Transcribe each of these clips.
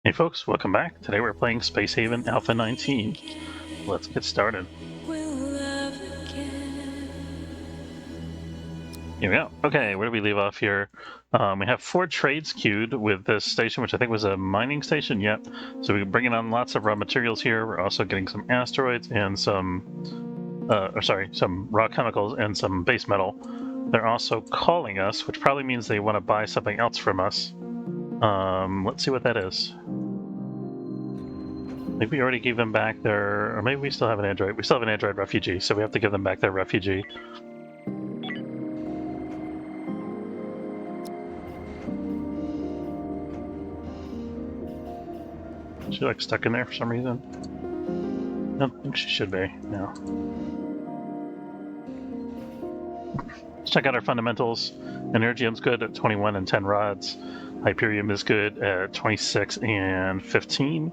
Hey folks, welcome back. Today we're playing Space Haven Alpha 19. Let's get started. Here we go. Okay, where do we leave off here? We have 4 trades queued with this station, which I think was a mining station. Yep. So we're bringing on lots of raw materials here. We're also getting some asteroids and some raw chemicals and some base metal. They're also calling us, which probably means they want to buy something else from us. Let's see what that is. Maybe we already gave them back their... Or maybe we still have an android. We still have an android refugee, so we have to give them back their refugee. Is she, like, stuck in there for some reason? I don't think she should be, no. Let's check out our fundamentals. Energium's good at 21 and 10 rods. Hyperium is good at 26 and 15.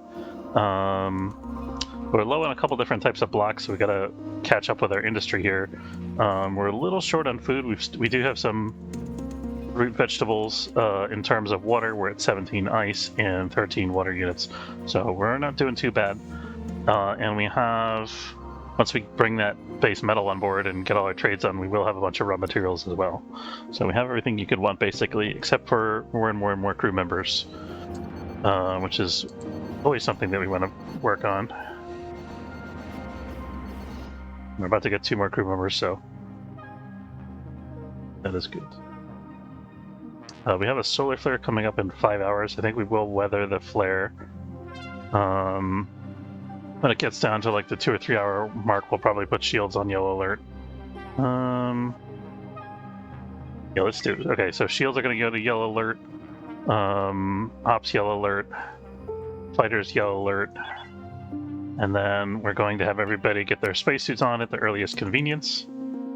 We're low on a couple different types of blocks, so we gotta catch up with our industry here. We're a little short on food. We do have some root vegetables. In terms of water, we're at 17 ice and 13 water units, so we're not doing too bad. And we have, once we bring that base metal on board and get all our trades on, we will have a bunch of raw materials as well. So we have everything you could want basically, except for more and more crew members, which is always something that we want to work on. We're about to get 2 more crew members, so that is good. We have a solar flare coming up in 5 hours. I think we will weather the flare. When it gets down to like the 2 or 3 hour mark, we'll probably put shields on yellow alert. Yeah, let's do it. Okay, so shields are going to go to yellow alert. Ops yellow alert. Fighters yellow alert. And then we're going to have everybody get their spacesuits on at the earliest convenience.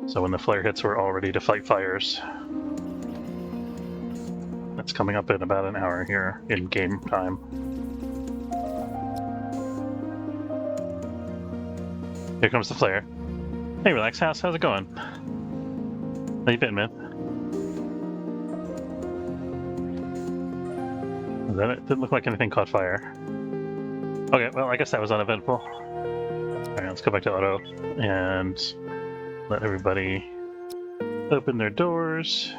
So when the flare hits, we're all ready to fight fires. That's coming up in about an hour here in game time. Here comes the flare. Hey, Relax House, how's it going? How you been, man? Is that it? Didn't look like anything caught fire. Okay, well, I guess that was uneventful. Alright, let's go back to auto and let everybody open their doors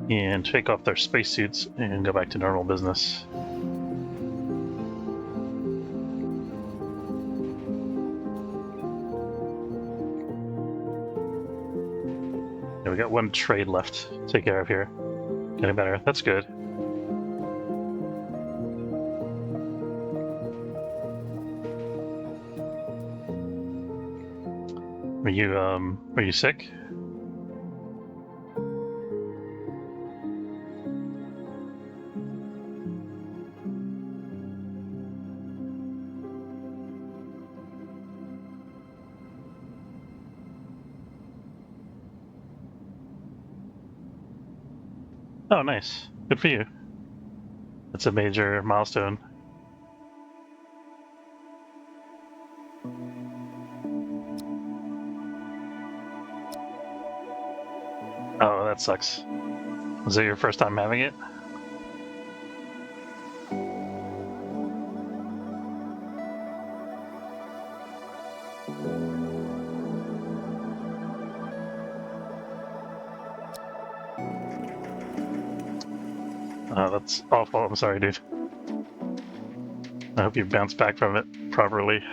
and take off their spacesuits and go back to normal business. Yeah, we got 1 trade left to take care of here. Getting better. That's good. Were you sick? Oh, nice. Good for you. That's a major milestone. Oh, that sucks. Was it your first time having it? Oh, that's awful. I'm sorry, dude. I hope you bounce back from it properly.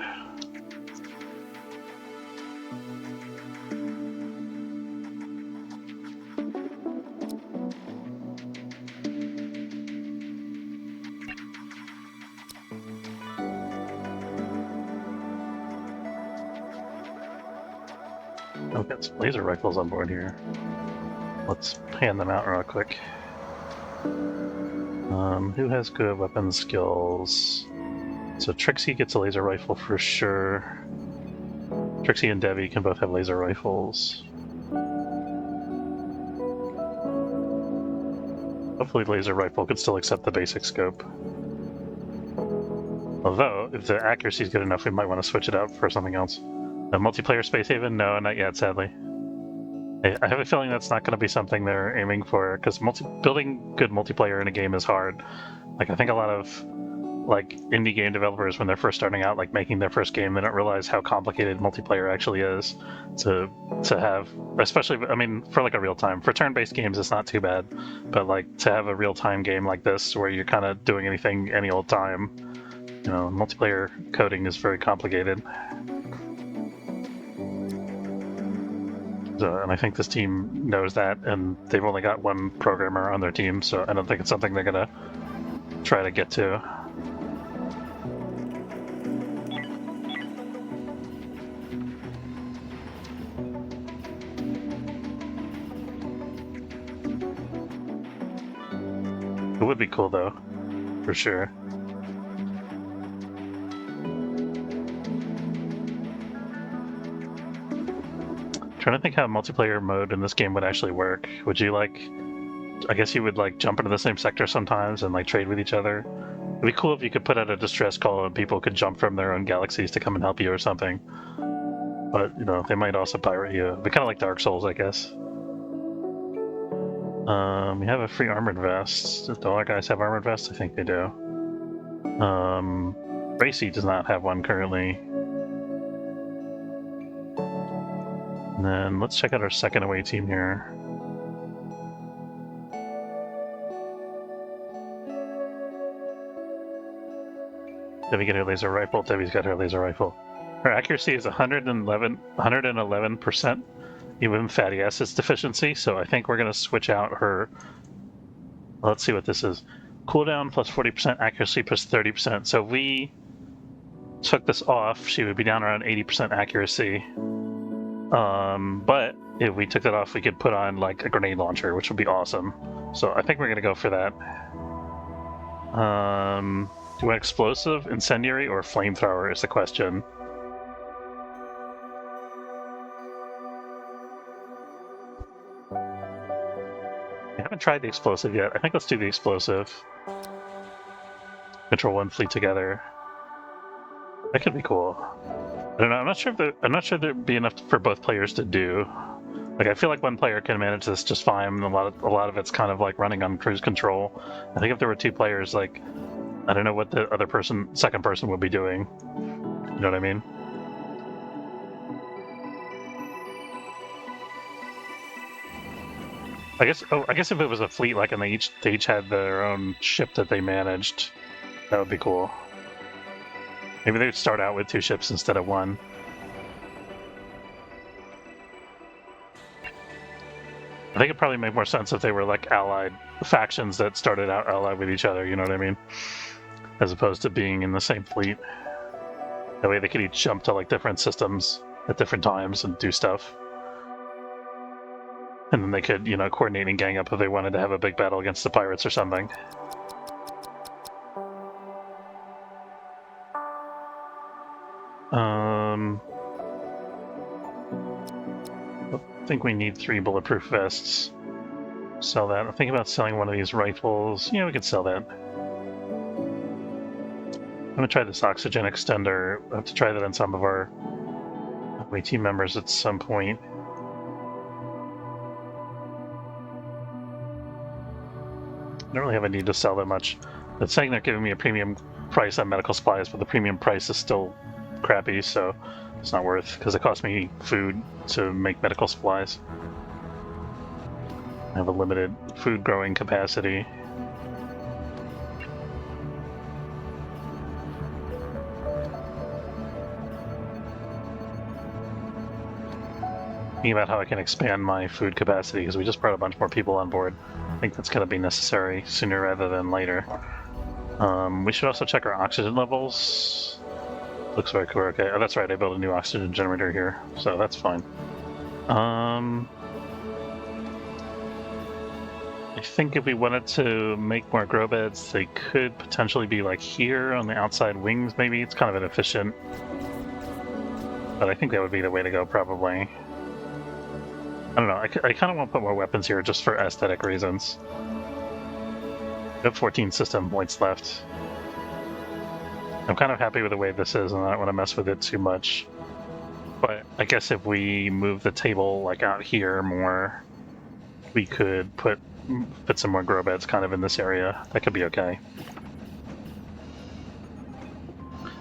Oh, we've got some laser rifles on board here. Let's hand them out real quick. Who has good weapon skills? So Trixie gets a laser rifle for sure. Trixie and Debbie can both have laser rifles. Hopefully laser rifle could still accept the basic scope. Although, if the accuracy is good enough, we might want to switch it out for something else. A multiplayer Space Haven? No, not yet, sadly. I have a feeling that's not going to be something they're aiming for, because building good multiplayer in a game is hard. Like, I think a lot of like indie game developers when they're first starting out, like making their first game, they don't realize how complicated multiplayer actually is to have, especially, I mean, for like a real time. For turn-based games, it's not too bad, but like to have a real-time game like this where you're kind of doing anything any old time, you know, multiplayer coding is very complicated. And I think this team knows that, and they've only got one programmer on their team, so I don't think it's something they're gonna try to get to. It would be cool though, for sure. Trying to think how multiplayer mode in this game would actually work. Would you like, I guess you would like jump into the same sector sometimes and like trade with each other. It'd be cool if you could put out a distress call and people could jump from their own galaxies to come and help you or something. But, you know, they might also pirate you. It'd be kind of like Dark Souls, I guess. We have a free armored vest. Do all our guys have armored vests? I think they do. Racy does not have one currently. And then let's check out our second away team here. Debbie got her laser rifle. Debbie's got her laser rifle. Her accuracy is 111%, even fatty acids deficiency. So I think we're going to switch out her. Let's see what this is. Cooldown plus 40%, accuracy plus 30%. So if we took this off, she would be down around 80% accuracy. But if we took that off, we could put on like a grenade launcher, which would be awesome. So I think we're going to go for that. Do you want explosive, incendiary, or flamethrower is the question. I haven't tried the explosive yet. I think let's do the explosive. Control one fleet together. That could be cool. I don't know. I'm not sure if there'd be enough for both players to do. Like, I feel like one player can manage this just fine. A lot of it's kind of like running on cruise control. I think if there were two players, like, I don't know what the second person would be doing. You know what I mean? I guess if it was a fleet, like, and they each had their own ship that they managed, that would be cool. Maybe they'd start out with two ships instead of one. I think it'd probably make more sense if they were like allied factions that started out allied with each other, you know what I mean? As opposed to being in the same fleet. That way they could each jump to like different systems at different times and do stuff. And then they could, you know, coordinate and gang up if they wanted to have a big battle against the pirates or something. I think we need 3 bulletproof vests. Sell that. I'm thinking about selling one of these rifles. Yeah, we could sell that. I'm gonna try this oxygen extender. I have to try that on some of our team members at some point. I don't really have a need to sell that much. It's saying they're giving me a premium price on medical supplies, but the premium price is still crappy, so it's not worth, because it costs me food to make medical supplies. I have a limited food growing capacity. Thinking about how I can expand my food capacity, because we just brought a bunch more people on board. I think that's going to be necessary sooner rather than later. We should also check our oxygen levels. Looks like we're okay. Oh, that's right, I built a new oxygen generator here, so that's fine. I think if we wanted to make more grow beds, they could potentially be like here on the outside wings, maybe. It's kind of inefficient. But I think that would be the way to go, probably. I don't know, I kind of want to put more weapons here just for aesthetic reasons. I have 14 system points left. I'm kind of happy with the way this is, and I don't want to mess with it too much. But I guess if we move the table like out here more, we could put some more grow beds kind of in this area. That could be okay.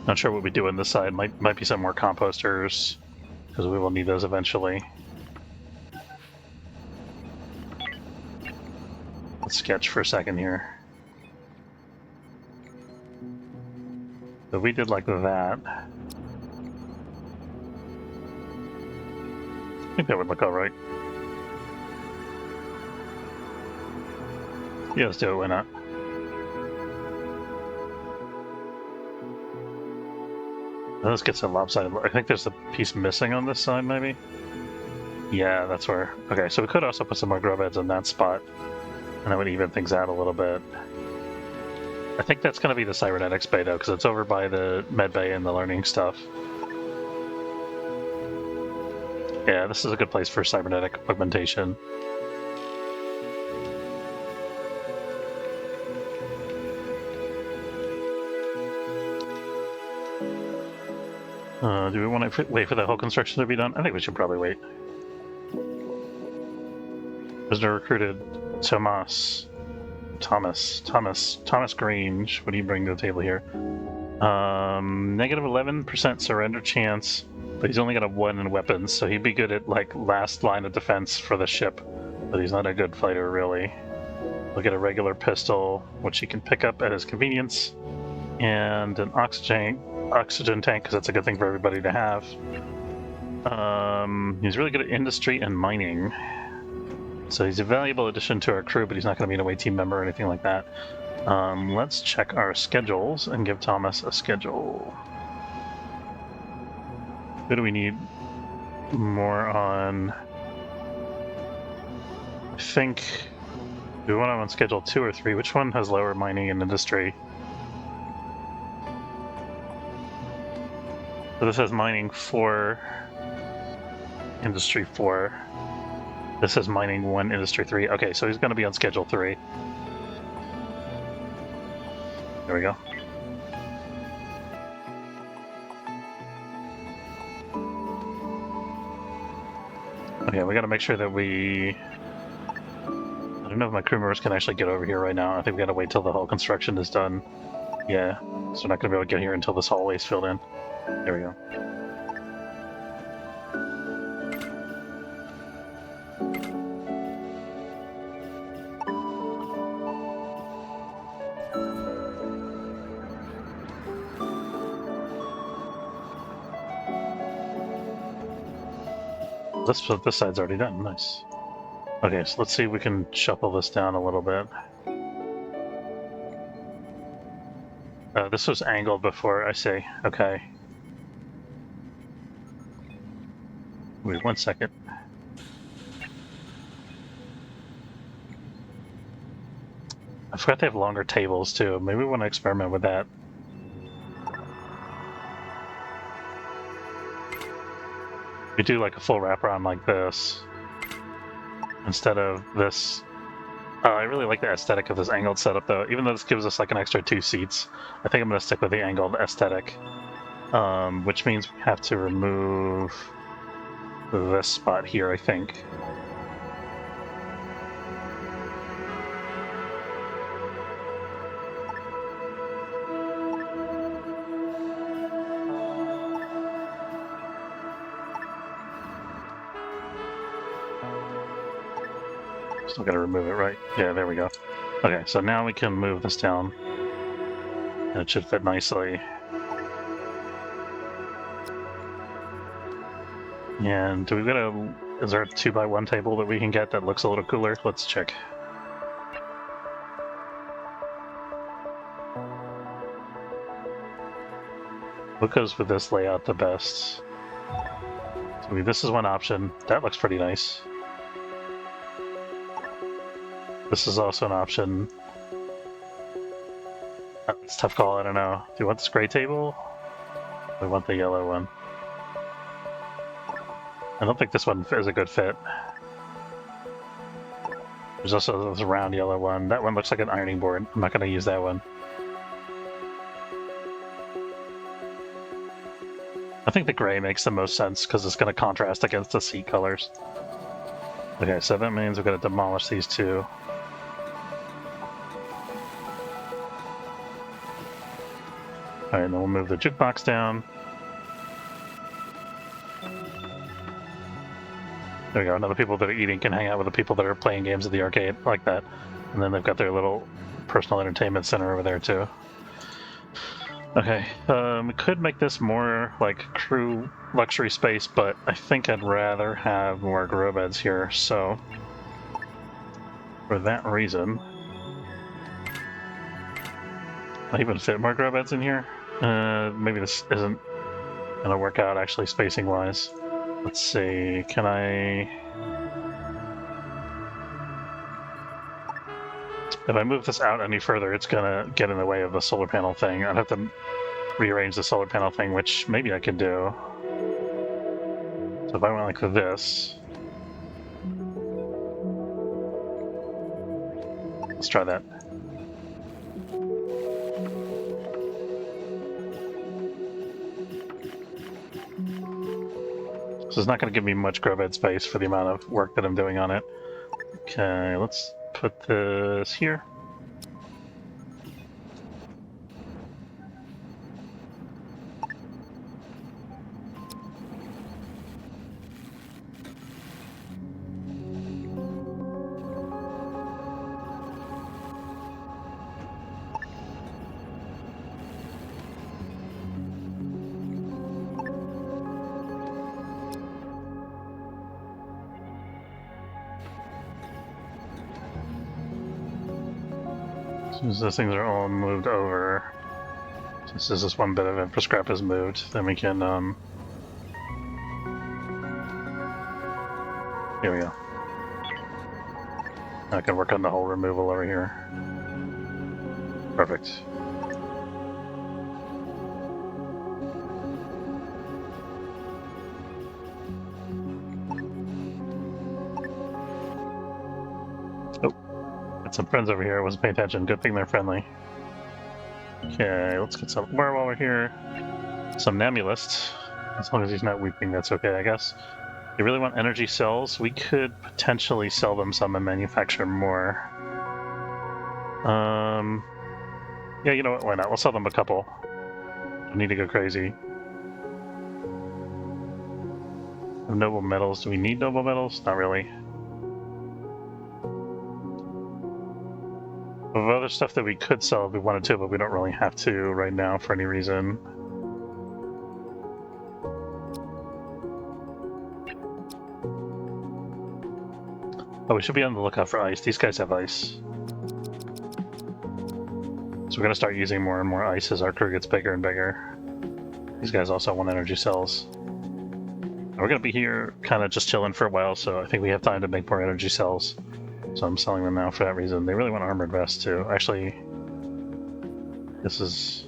Not sure what we do on this side. Might be some more composters, because we will need those eventually. Let's sketch for a second here. So we did like that. I think that would look alright. Yeah, let's do it, why not? Let's get some lopsided. I think there's a piece missing on this side, maybe? Yeah, that's where... Okay, so we could also put some more grow beds in that spot, and that would even things out a little bit. I think that's going to be the cybernetics bay, though, because it's over by the med bay and the learning stuff. Yeah, this is a good place for cybernetic augmentation. Do we want to wait for the whole construction to be done? I think we should probably wait. Prisoner recruited Thomas Grange. What do you bring to the table here? Negative 11% surrender chance, but he's only got a 1 in weapons, so he'd be good at like last line of defense for the ship. But he's not a good fighter, really. We'll get a regular pistol, which he can pick up at his convenience, and an oxygen tank, because that's a good thing for everybody to have. He's really good at industry and mining, so he's a valuable addition to our crew, but he's not going to be an away team member or anything like that. Let's check our schedules and give Thomas a schedule. Who do we need more on? I think... Do we want him on schedule 2 or 3? Which one has lower mining and industry? So this has mining 4, industry 4. This is mining 1, industry 3. Okay, so he's going to be on schedule 3. There we go. Okay, we got to make sure that we... I don't know if my crew members can actually get over here right now. I think we got to wait till the whole construction is done. Yeah, so we're not going to be able to get here until this hallway is filled in. There we go. This side's already done. Nice. Okay, so let's see if we can shuffle this down a little bit. This was angled before, I see. Okay. Wait 1 second. I forgot they have longer tables too. Maybe we want to experiment with that. We do like a full wraparound like this instead of this. I really like the aesthetic of this angled setup though, even though this gives us like an extra 2 seats. I think I'm going to stick with the angled aesthetic, which means we have to remove this spot here, I think. Still gotta remove it, right? Yeah, there we go. Okay, so now we can move this down. And it should fit nicely. And do we got a... Is there a 2x1 table that we can get that looks a little cooler? Let's check. What goes with this layout the best? So this is one option. That looks pretty nice. This is also an option. It's a tough call, I don't know. Do you want this gray table? Or do we want the yellow one? I don't think this one is a good fit. There's also this round yellow one. That one looks like an ironing board. I'm not going to use that one. I think the gray makes the most sense because it's going to contrast against the seat colors. Okay, so that means we're going to demolish these two. Alright, then we'll move the jukebox down. There we go. Now the people that are eating can hang out with the people that are playing games at the arcade, like that. And then they've got their little personal entertainment center over there, too. Okay, we could make this more like crew luxury space, but I think I'd rather have more grow beds here, so for that reason, I even fit more grow beds in here. Maybe this isn't gonna work out actually spacing wise. Let's see, can I... If I move this out any further, it's gonna get in the way of the solar panel thing. I'd have to rearrange the solar panel thing, which maybe I could do. So if I went like this, let's try that. This is not going to give me much grow bed space for the amount of work that I'm doing on it. Okay, let's put this here. As those things are all moved over, since this one bit of infra scrap is moved, then we can, here we go. I can work on the whole removal over here. Perfect. Some friends over here. I wasn't paying attention. Good thing they're friendly. Okay, let's get some more while we're here. Some Namulist. As long as he's not weeping, that's okay, I guess. You really want energy cells? We could potentially sell them some and manufacture more. Yeah, you know what? Why not? We'll sell them a couple. Don't need to go crazy. Noble metals. Do we need noble metals? Not really. We have other stuff that we could sell if we wanted to, but we don't really have to right now for any reason. Oh, we should be on the lookout for ice. These guys have ice. So we're going to start using more and more ice as our crew gets bigger and bigger. These guys also want energy cells. We're going to be here kind of just chilling for a while, so I think we have time to make more energy cells. So I'm selling them now for that reason. They really want armored vests too. Actually, this is...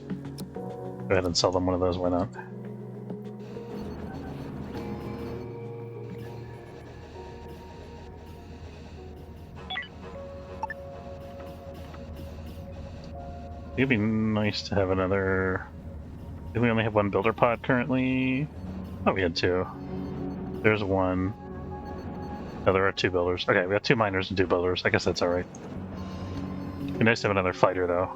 Go ahead and sell them one of those, why not? It'd be nice to have another... Do we only have one builder pod currently? Oh, we had two. There's one. No, there are two builders. Okay, we have two miners and two builders. I guess that's alright. It'd be nice to have another fighter, though.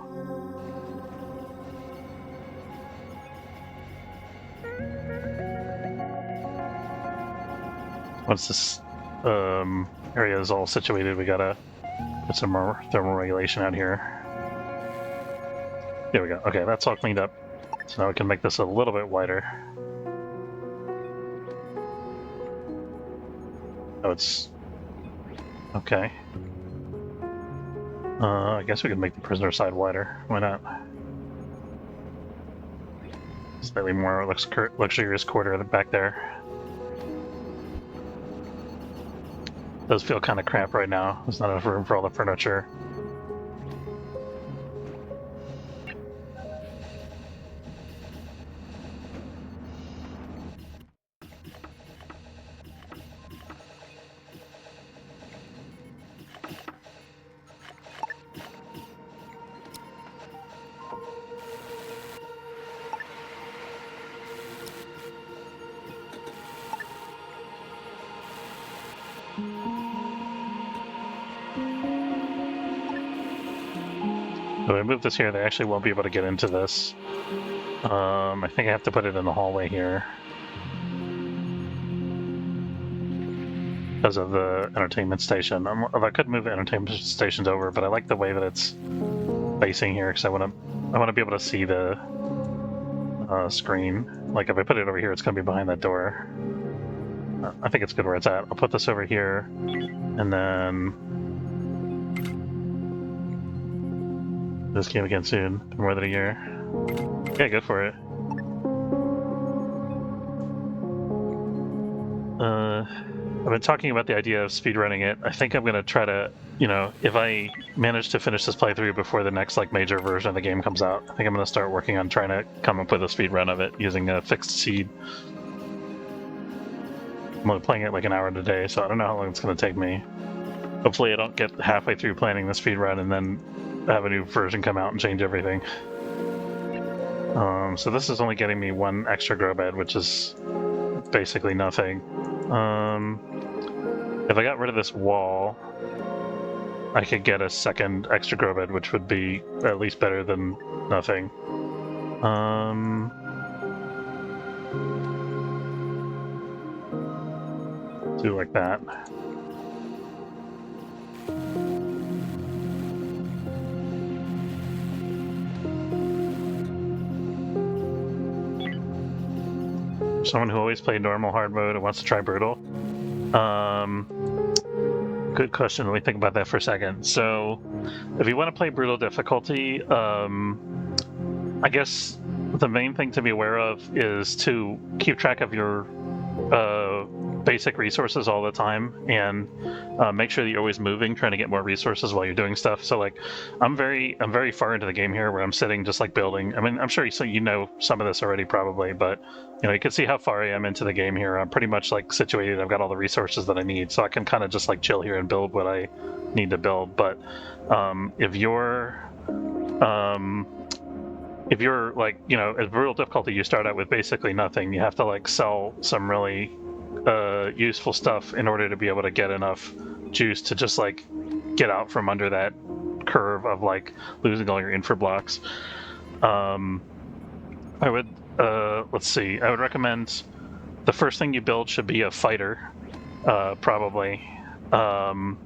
Once this area is all situated, we gotta put some more thermal regulation out here. There we go. Okay, that's all cleaned up. So now we can make this a little bit wider. Oh, it's... Okay. I guess we could make the prisoner side wider. Why not? Slightly more luxurious quarter back there. Does feel kind of cramped right now. There's not enough room for all the furniture. So if I move this here, they actually won't be able to get into this. I think I have to put it in the hallway here because of the entertainment station. I could move the entertainment stations over, but I like the way that it's facing here because I want to be able to see the screen. Like if I put it over here, it's going to be behind that door. I think it's good where it's at. I'll put this over here, and then this game again soon. Been more than a year. Yeah, go for it. I've been talking about the idea of speedrunning it. I think I'm going to try to, if I manage to finish this playthrough before the next major version of the game comes out, I think I'm going to start working on trying to come up with a speedrun of it using a fixed seed. I'm only playing it like an hour a day, so I don't know how long it's going to take me. Hopefully I don't get halfway through planning the speedrun and then have a new version come out and change everything. So this is only getting me one extra grow bed, which is basically nothing. If I got rid of this wall, I could get a second extra grow bed, which would be at least better than nothing. Do like that. Someone who always played normal hard mode and wants to try brutal. Good question. Let me think about that for a second. So, if you want to play brutal difficulty, I guess the main thing to be aware of is to keep track of your basic resources all the time, and make sure that you're always moving, trying to get more resources while you're doing stuff. So I'm very far into the game here, where I'm sitting just building. I mean, I'm sure you know some of this already probably, but you can see how far I am into the game here. I'm pretty much situated. I've got all the resources that I need, so I can kind of just chill here and build what I need to build. But if you're at brutal difficulty, you start out with basically nothing. You have to sell some really useful stuff in order to be able to get enough juice to just get out from under that curve of losing all your infra blocks. I would let's see. I would recommend the first thing you build should be a fighter, probably,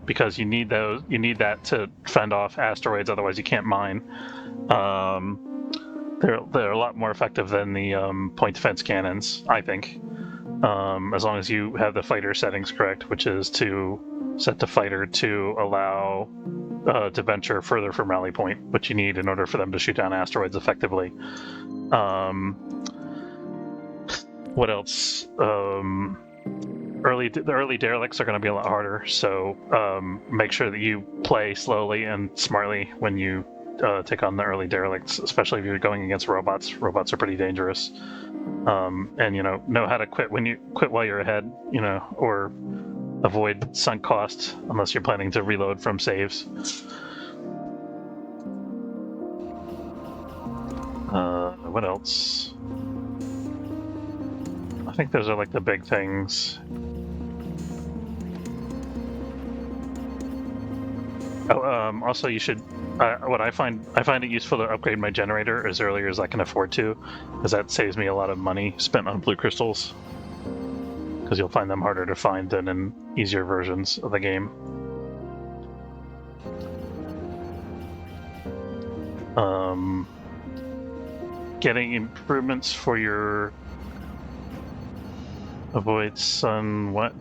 because you need those. You need that to fend off asteroids. Otherwise, you can't mine. They're a lot more effective than the point defense cannons, I think. As long as you have the fighter settings correct, which is to set the fighter to allow to venture further from rally point, which you need in order for them to shoot down asteroids effectively. What else? The early derelicts are going to be a lot harder, so make sure that you play slowly and smartly when you take on the early derelicts, especially if you're going against robots. Robots are pretty dangerous. And know how to quit while you're ahead, or avoid sunk cost unless you're planning to reload from saves. What else? I think those are the big things. Oh, also you should. What I find it useful to upgrade my generator as early as I can afford to, because that saves me a lot of money spent on blue crystals. Because you'll find them harder to find than in easier versions of the game. Getting improvements for your avoid sun what?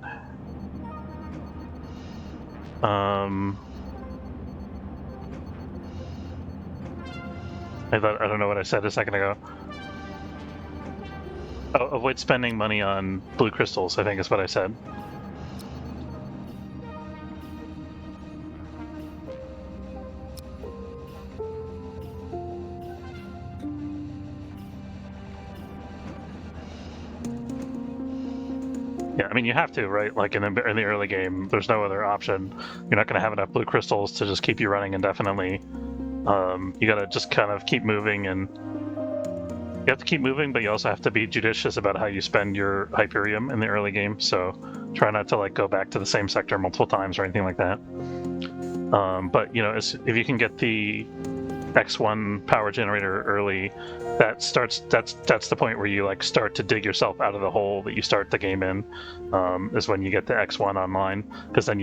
I don't know what I said a second ago. Oh, avoid spending money on blue crystals, I think is what I said. Yeah, I mean, you have to, right? In the early game, there's no other option. You're not going to have enough blue crystals to just keep you running indefinitely. You got to just kind of keep moving, and you have to keep moving, but you also have to be judicious about how you spend your Hyperium in the early game. So try not to go back to the same sector multiple times or anything like that. But if you can get the X1 power generator early, that's the point where you like start to dig yourself out of the hole that you start the game in. Is when you get the X1 online, because then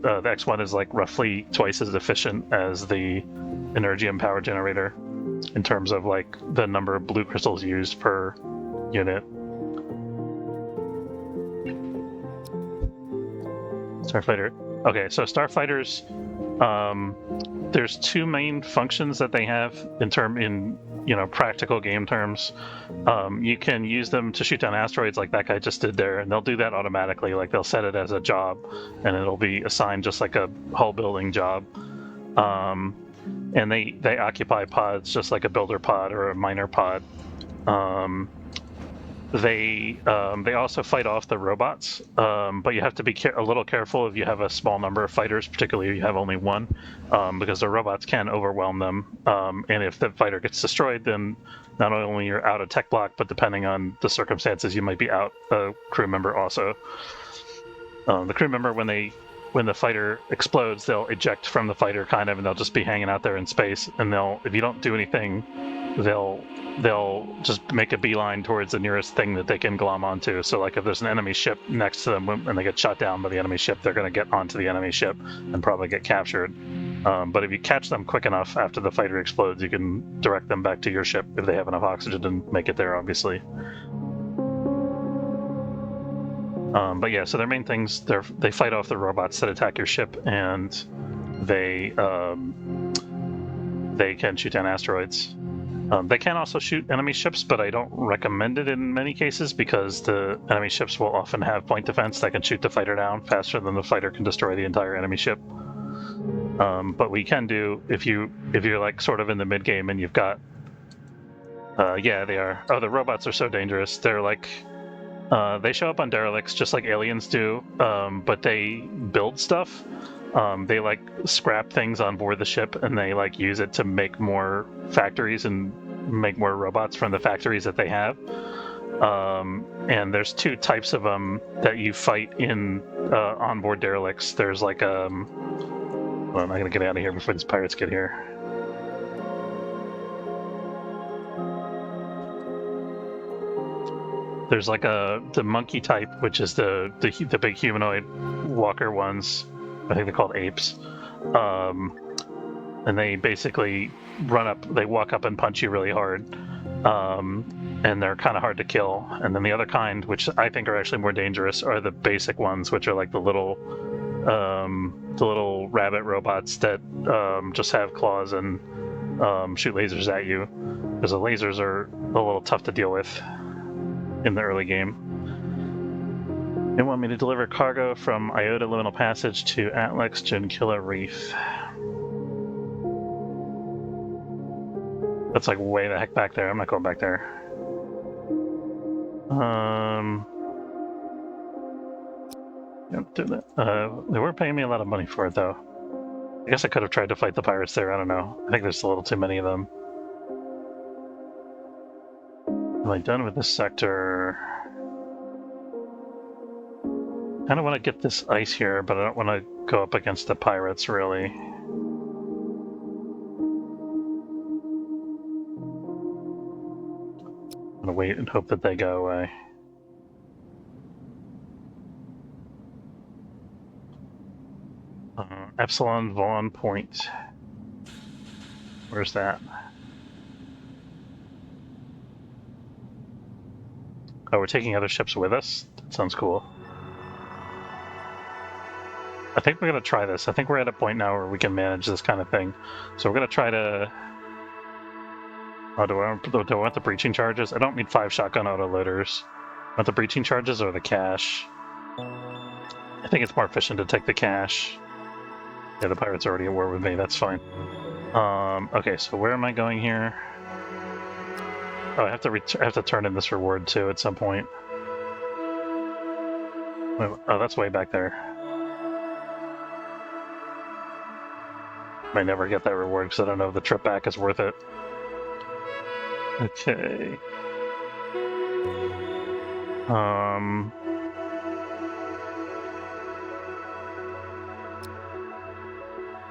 the X1 is like roughly twice as efficient as the Energium power generator in terms of like the number of blue crystals used per unit. Starfighter. Okay, so Starfighters, there's two main functions that they have in practical game terms. You can use them to shoot down asteroids like that guy just did there, and they'll do that automatically. Like they'll set it as a job, and it'll be assigned just like a hull building job. And they occupy pods just like a builder pod or a miner pod. They also fight off the robots, but you have to be a little careful if you have a small number of fighters, particularly if you have only one, because the robots can overwhelm them. And if the fighter gets destroyed, then not only you're out a tech block, but depending on the circumstances, you might be out a crew member also. The crew member, when the fighter explodes, they'll eject from the fighter kind of, and they'll just be hanging out there in space. And if you don't do anything, they'll just make a beeline towards the nearest thing that they can glom onto. So like if there's an enemy ship next to them and they get shot down by the enemy ship, they're going to get onto the enemy ship and probably get captured. But if you catch them quick enough after the fighter explodes, you can direct them back to your ship if they have enough oxygen and make it there, obviously. But yeah, so their main things, they fight off the robots that attack your ship, and they can shoot down asteroids. They can also shoot enemy ships, but I don't recommend it in many cases because the enemy ships will often have point defense that can shoot the fighter down faster than the fighter can destroy the entire enemy ship. But we can do, if you're like sort of in the mid game and you've got, yeah, they are. Oh, the robots are so dangerous. They're like, they show up on derelicts just like aliens do, but they build stuff. They like scrap things on board the ship, and they like use it to make more factories and make more robots from the factories that they have. And there's two types of them that you fight in onboard derelicts. There's like well, I'm not gonna get out of here before these pirates get here. There's like the monkey type, which is the big humanoid walker ones. I think they're called apes. And they basically they walk up and punch you really hard. And they're kind of hard to kill. And then the other kind, which I think are actually more dangerous, are the basic ones, which are like the little rabbit robots that just have claws and shoot lasers at you. Because the lasers are a little tough to deal with in the early game. They want me to deliver cargo from Iota Liminal Passage to Atlex Junkilla Reef. That's like way the heck back there. I'm not going back there. Yep, do that. They were paying me a lot of money for it, though. I guess I could have tried to fight the pirates there. I don't know. I think there's a little too many of them. Am I done with this sector? I kind of want to get this ice here, but I don't want to go up against the pirates, really. I'm going to wait and hope that they go away. Epsilon Vaughn Point. Where's that? Oh, we're taking other ships with us? That sounds cool. I think we're going to try this. I think we're at a point now where we can manage this kind of thing. So we're going to try to... Oh, do I want the breaching charges? I don't need 5 shotgun autoloaders. I want the breaching charges or the cash? I think it's more efficient to take the cash. Yeah, the pirate's already at war with me. That's fine. Okay, so where am I going here? Oh, I have to turn in this reward too at some point. Oh, that's way back there. Might never get that reward because I don't know if the trip back is worth it. Okay.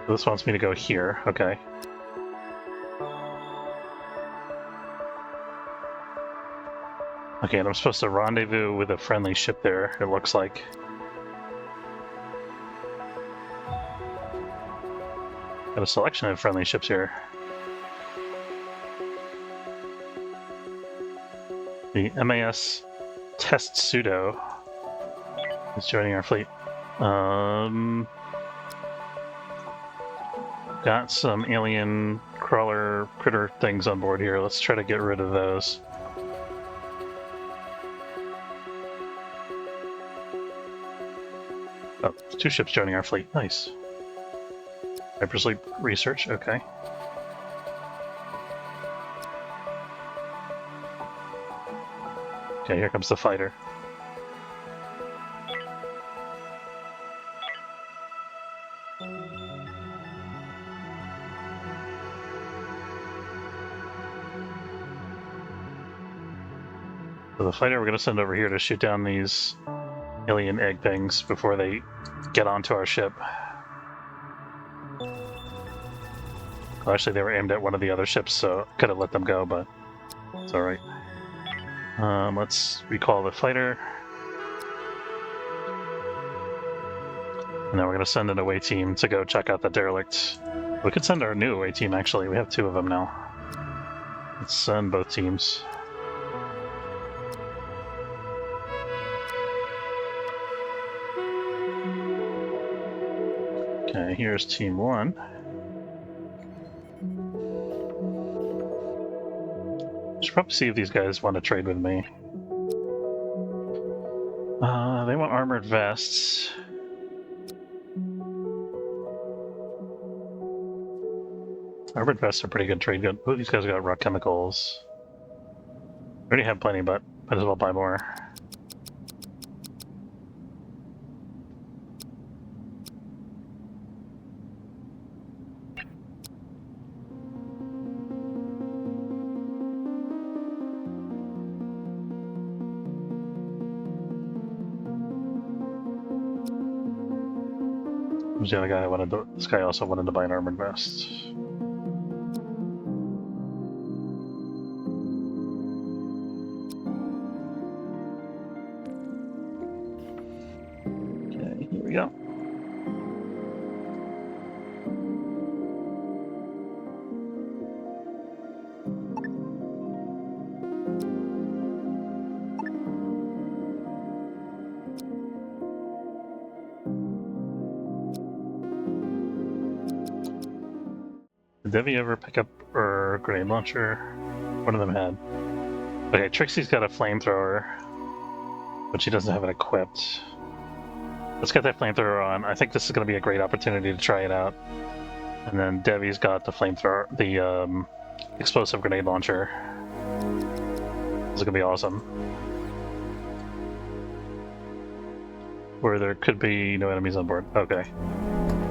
This wants me to go here. Okay. Okay, and I'm supposed to rendezvous with a friendly ship there, it looks like. Got a selection of friendly ships here. The MAS Test Pseudo is joining our fleet. Got some alien crawler critter things on board here. Let's try to get rid of those. Oh, 2 ships joining our fleet. Nice. Hypersleep research, okay. Okay, here comes the fighter. So the fighter we're going to send over here to shoot down these alien egg things before they get onto our ship. Well, actually, they were aimed at one of the other ships, so I could have let them go, but it's alright. Let's recall the fighter. And then we're going to send an away team to go check out the derelict. We could send our new away team, actually. We have 2 of them now. Let's send both teams. Okay, here's Team 1. Should probably see if these guys want to trade with me. They want armored vests. Armored vests are pretty good trade. Good. Oh, these guys got rock chemicals. We already have plenty, but might as well buy more. Who's the other guy? This guy also wanted to buy an armored vest. Okay, here we go. Did Devi ever pick up her grenade launcher? One of them had. Okay, Trixie's got a flamethrower, but she doesn't have it equipped. Let's get that flamethrower on. I think this is going to be a great opportunity to try it out. And then Devi's got the flamethrower, the explosive grenade launcher. This is going to be awesome. Where there could be no enemies on board. Okay.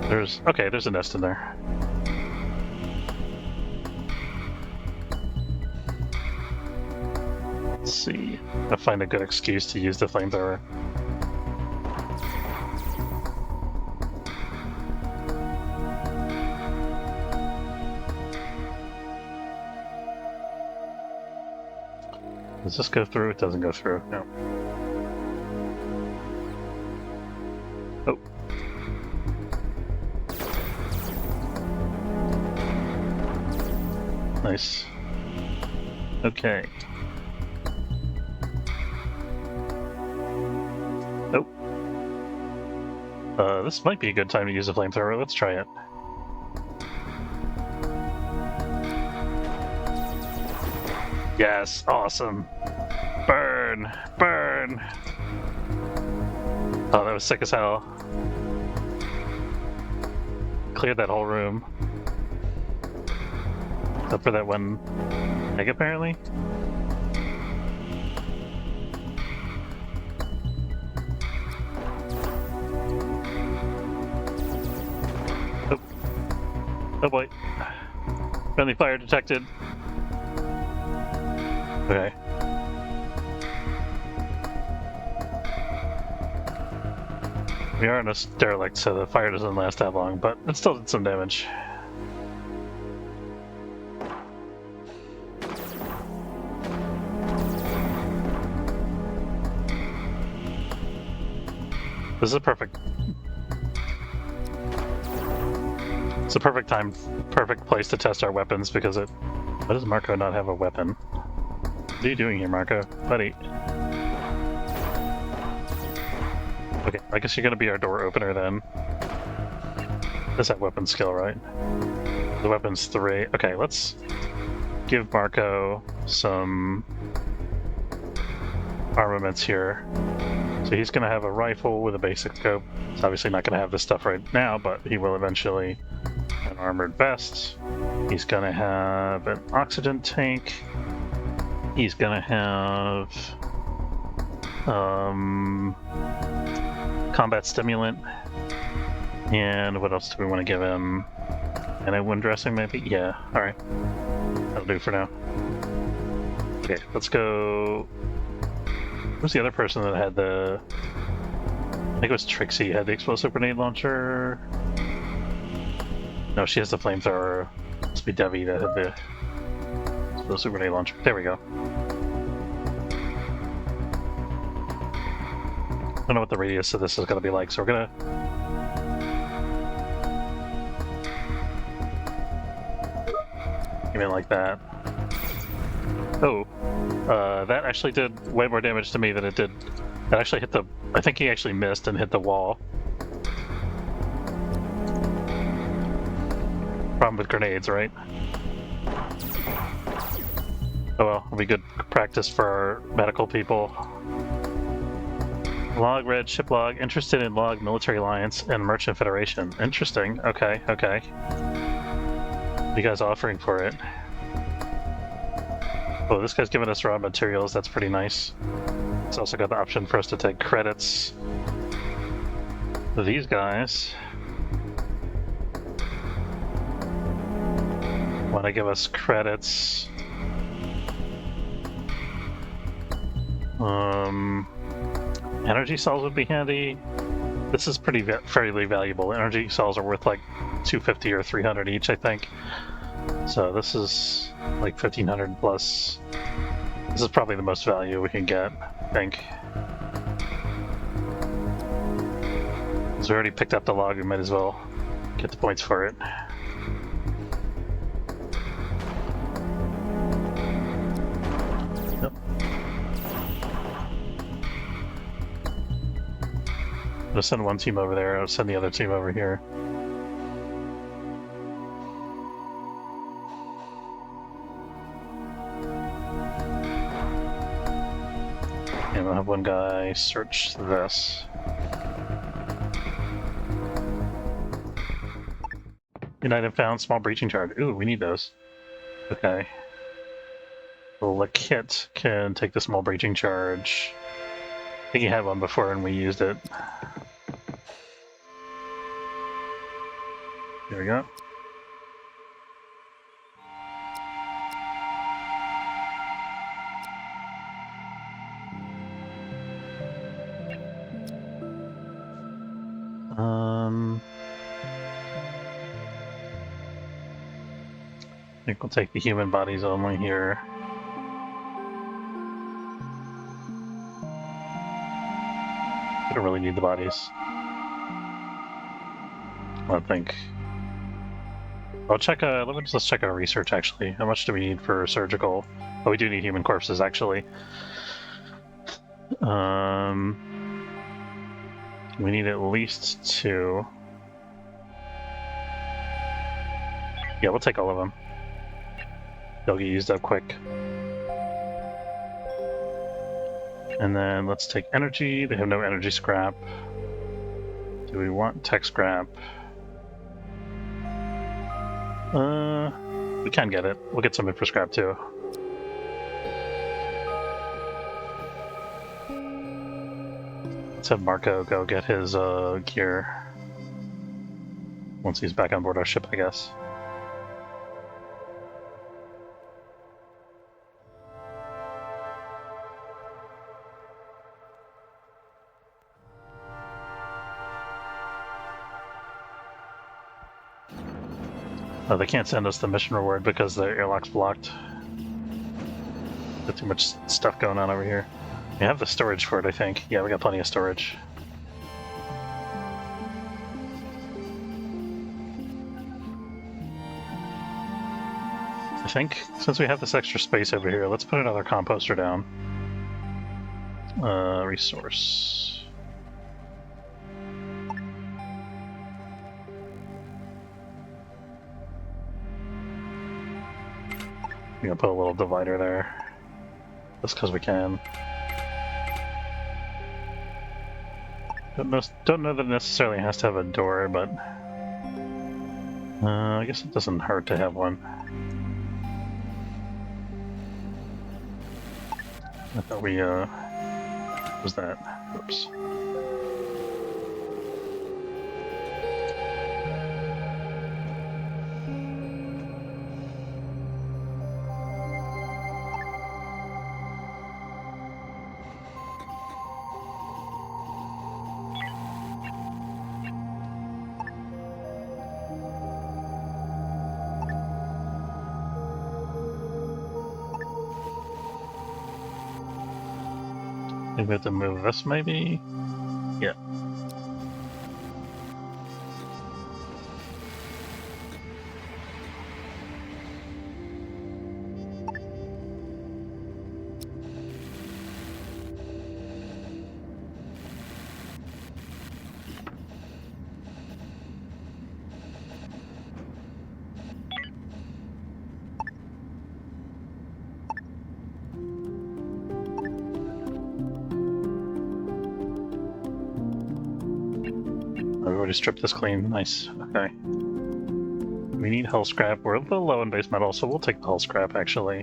There's a nest in there. Let's see. I'll find a good excuse to use the flamethrower. Does this go through? It doesn't go through. No. Oh. Nice. Okay. Oh. This might be a good time to use a flamethrower. Let's try it. Yes, awesome. Burn! Burn! Oh, that was sick as hell. Cleared that whole room. Except for that one egg, apparently. Oh. Oh boy. Friendly fire detected. Okay. We are in a derelict, so the fire doesn't last that long, but it still did some damage. This is a perfect... It's a perfect time, perfect place to test our weapons because it... Why does Marco not have a weapon? What are you doing here, Marco? Buddy. Okay, I guess you're gonna be our door opener then. Does that weapon skill, right? The weapon's 3. Okay, let's give Marco some armaments here. So he's gonna have a rifle with a basic scope. He's obviously not gonna have this stuff right now, but he will eventually. An armored vest. He's gonna have an oxygen tank. He's gonna have combat stimulant. And what else do we want to give him? And a wound dressing, maybe? Yeah, alright. That'll do for now. Okay, let's go... Who's the other person that had the... I think it was Trixie, had the explosive grenade launcher. No, she has the flamethrower. Must be Devi that had the explosive grenade launcher. There we go. I don't know what the radius of this is going to be like, so we're going to... Give it like that. Oh, that actually did way more damage to me than it did. It actually hit the... I think he actually missed and hit the wall. Problem with grenades, right? Oh well, it'll be good practice for our medical people. Log red, ship log, interested in log, military alliance, and merchant federation. Interesting. Okay, okay. What are you guys offering for it? Oh, this guy's giving us raw materials. That's pretty nice. It's also got the option for us to take credits. These guys want to give us credits. Energy cells would be handy. This is fairly valuable. Energy cells are worth like 250 or 300 each, I think. So this is like 1500 plus. This is probably the most value we can get, I think. So we already picked up the log, we might as well get the points for it. Yep. I'm gonna send one team over there, I'll send the other team over here. And we'll have one guy search this. United found small breaching charge. Ooh, we need those. Okay. Well, the kit can take the small breaching charge. I think you had one before and we used it. There we go. I think we'll take the human bodies only here. We don't really need the bodies. I don't think. I'll check. Let's check our research. Actually, how much do we need for surgical? Oh, we do need human corpses. Actually, we need at least 2. Yeah, we'll take all of them. They'll get used up quick. And then let's take energy. They have no energy scrap. Do we want tech scrap? We can get it. We'll get some infra scrap too. Let's have Marco go get his gear. Once he's back on board our ship, I guess. Oh, they can't send us the mission reward because the airlock's blocked. Got too much stuff going on over here. We have the storage for it, I think. Yeah, we got plenty of storage. think since we have this extra space over here, let's put another composter down. Resource. I'm gonna put a little divider there, just because we can. Don't know that it necessarily has to have a door, but I guess it doesn't hurt to have one. I thought we, what was that? Oops. Maybe we have to move this, maybe? Yeah. I've already stripped this clean. Nice. Okay. We need hull scrap. We're a little low in base metal, so we'll take the hull scrap, actually.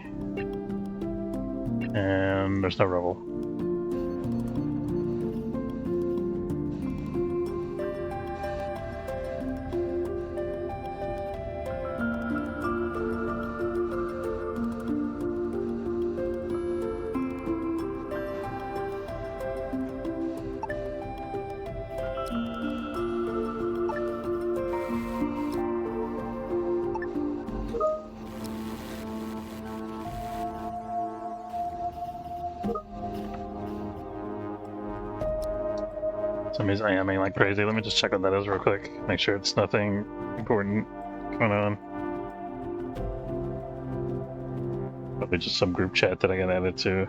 And there's no rubble. Somebody's IMing like crazy. Let me just check what that is real quick. Make sure it's nothing important going on. Probably just some group chat that I got added to.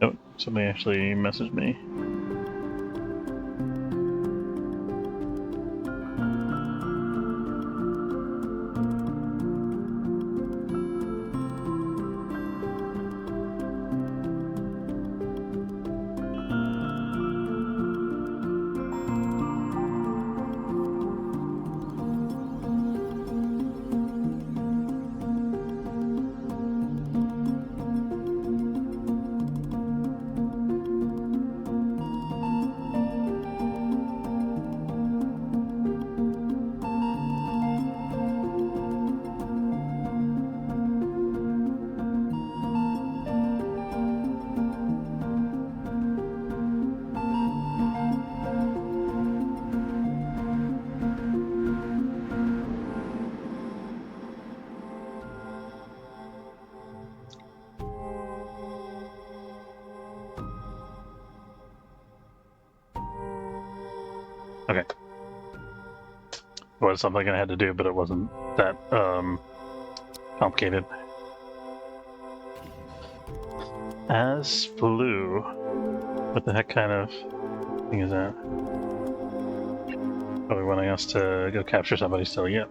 Nope, somebody actually messaged me. Okay. It was something I had to do, but it wasn't that complicated. As blue. What the heck kind of thing is that? Probably wanting us to go capture somebody still. Yep.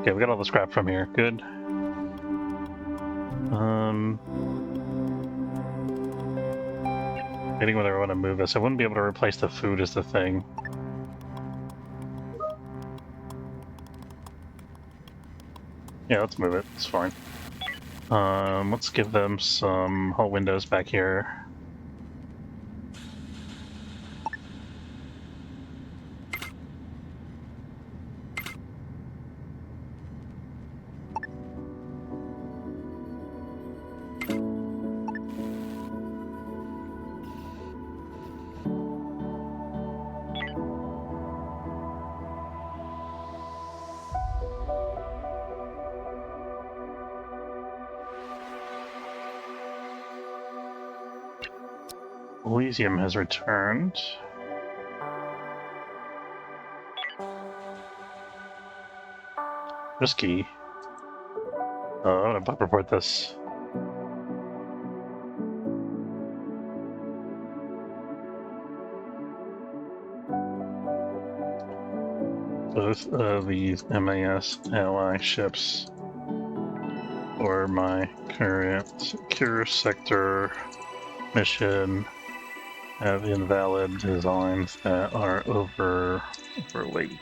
Okay, we got all the scrap from here. Good. Getting whether I want to move this. I wouldn't be able to replace the food as the thing. Yeah, let's move it. It's fine. Let's give them some hull windows back here. Elysium has returned. Risky. I'm gonna bug report this. Both of these MAS ally ships for my current secure sector mission have invalid designs that are overweight.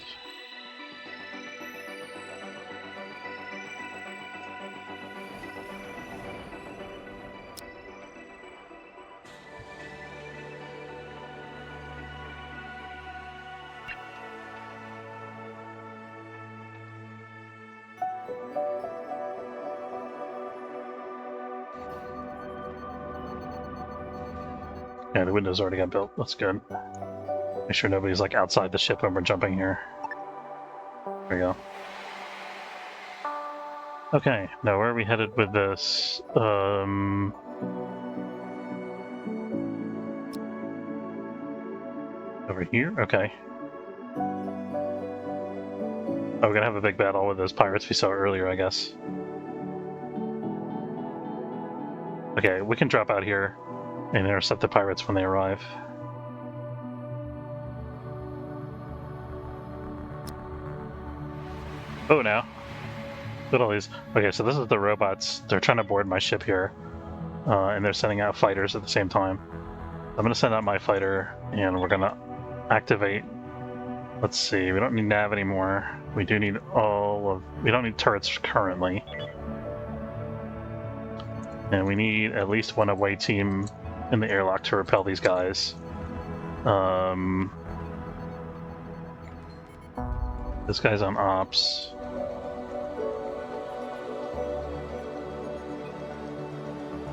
Yeah, the windows already got built. That's good. Make sure nobody's like outside the ship when we're jumping here. There we go. Okay, now where are we headed with this? Over here? Okay. Oh, we're gonna have a big battle with those pirates we saw earlier, I guess. Okay, we can drop out here and intercept the pirates when they arrive. Oh, now. Look at all these. Okay, so this is the robots. They're trying to board my ship here. And they're sending out fighters at the same time. I'm going to send out my fighter, and we're going to activate... Let's see, we don't need nav anymore. We do need we don't need turrets currently. And we need at least one away team in the airlock to repel these guys. This guy's on ops.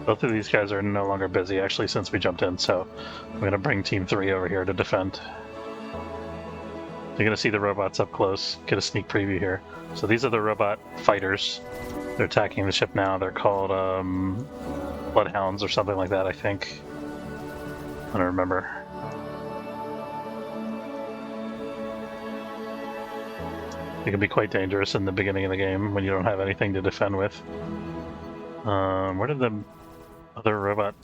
Both of these guys are no longer busy, actually, since we jumped in, so I'm going to bring Team 3 over here to defend. You're going to see the robots up close, get a sneak preview here. So these are the robot fighters. They're attacking the ship now. They're called Bloodhounds or something like that, I think. I don't remember. It can be quite dangerous in the beginning of the game when you don't have anything to defend with. Where did the other robots?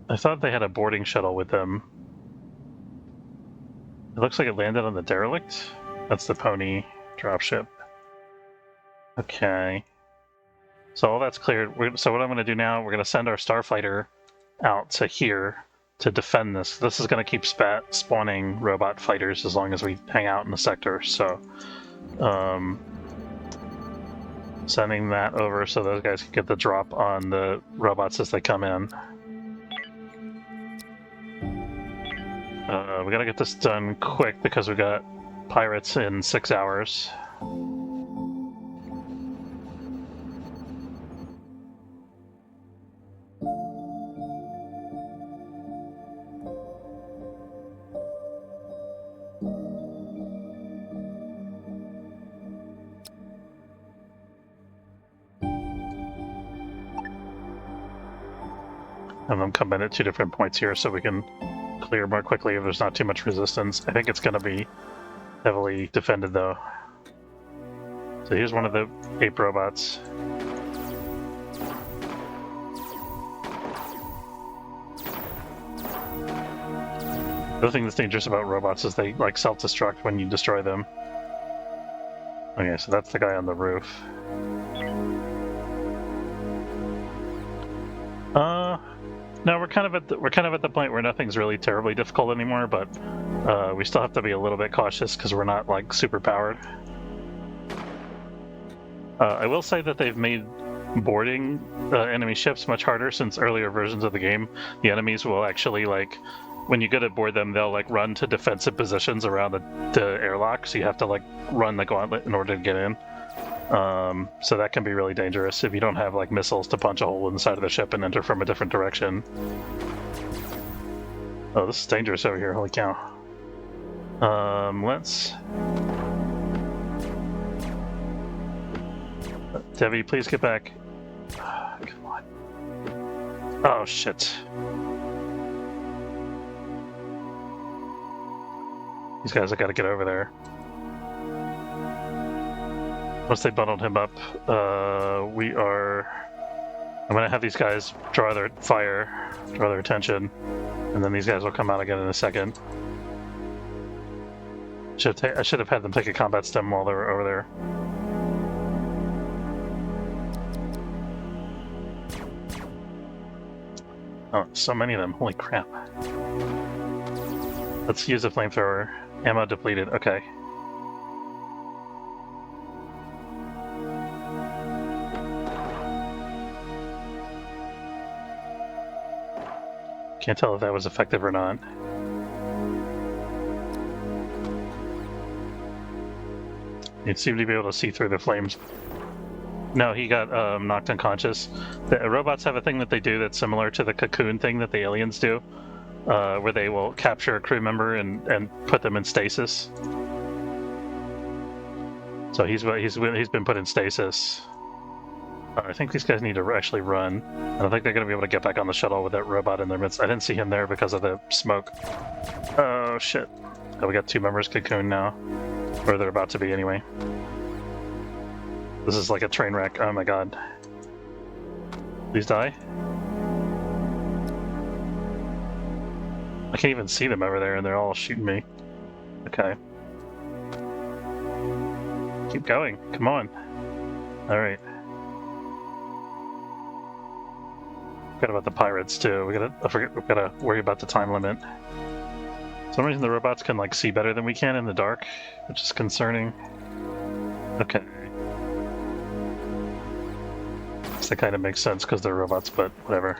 I thought they had a boarding shuttle with them. It looks like it landed on the derelict. That's the Pony dropship. Okay. So all that's cleared. So what I'm going to do now, we're going to send our starfighter out to here to defend this. This is going to keep spawning robot fighters as long as we hang out in the sector. So, sending that over so those guys can get the drop on the robots as they come in. We gotta get this done quick because we got pirates in 6 hours. And I'm coming at 2 different points here so we can clear more quickly if there's not too much resistance. I think it's going to be heavily defended though. So here's one of the ape robots. The other thing that's dangerous about robots is they like self-destruct when you destroy them. Okay, so that's the guy on the roof. No, we're kind of at the point where nothing's really terribly difficult anymore, but we still have to be a little bit cautious because we're not like super powered. I will say that they've made boarding enemy ships much harder since earlier versions of the game. The enemies will actually like, when you go to board them, they'll like run to defensive positions around the airlock, so you have to like run the gauntlet in order to get in. So that can be really dangerous if you don't have like missiles to punch a hole in the side of the ship and enter from a different direction. Oh, this is dangerous over here, holy cow. Let's... Devi, please get back. Come on. Oh, shit. These guys have got to get over there. Once they bundled him up, we are... I'm going to have these guys draw their fire, draw their attention, and then these guys will come out again in a second. I should have had them take a combat stem while they were over there. Oh, so many of them. Holy crap. Let's use a flamethrower. Ammo depleted. Okay. Can't tell if that was effective or not. You'd seem to be able to see through the flames. No, he got knocked unconscious. The robots have a thing that they do that's similar to the cocoon thing that the aliens do, where they will capture a crew member and put them in stasis. So he's been put in stasis. I think these guys need to actually run. I don't think they're going to be able to get back on the shuttle with that robot in their midst. I didn't see him there because of the smoke. Oh, shit. Oh, we got 2 members cocoon now. Or they're about to be, anyway. This is like a train wreck. Oh, my God. Please die. I can't even see them over there, and they're all shooting me. Okay. Keep going. Come on. All right. Forgot about the pirates too. We've gotta worry about the time limit. For some reason the robots can like see better than we can in the dark, which is concerning. Okay. So that kind of makes sense because they're robots, but whatever.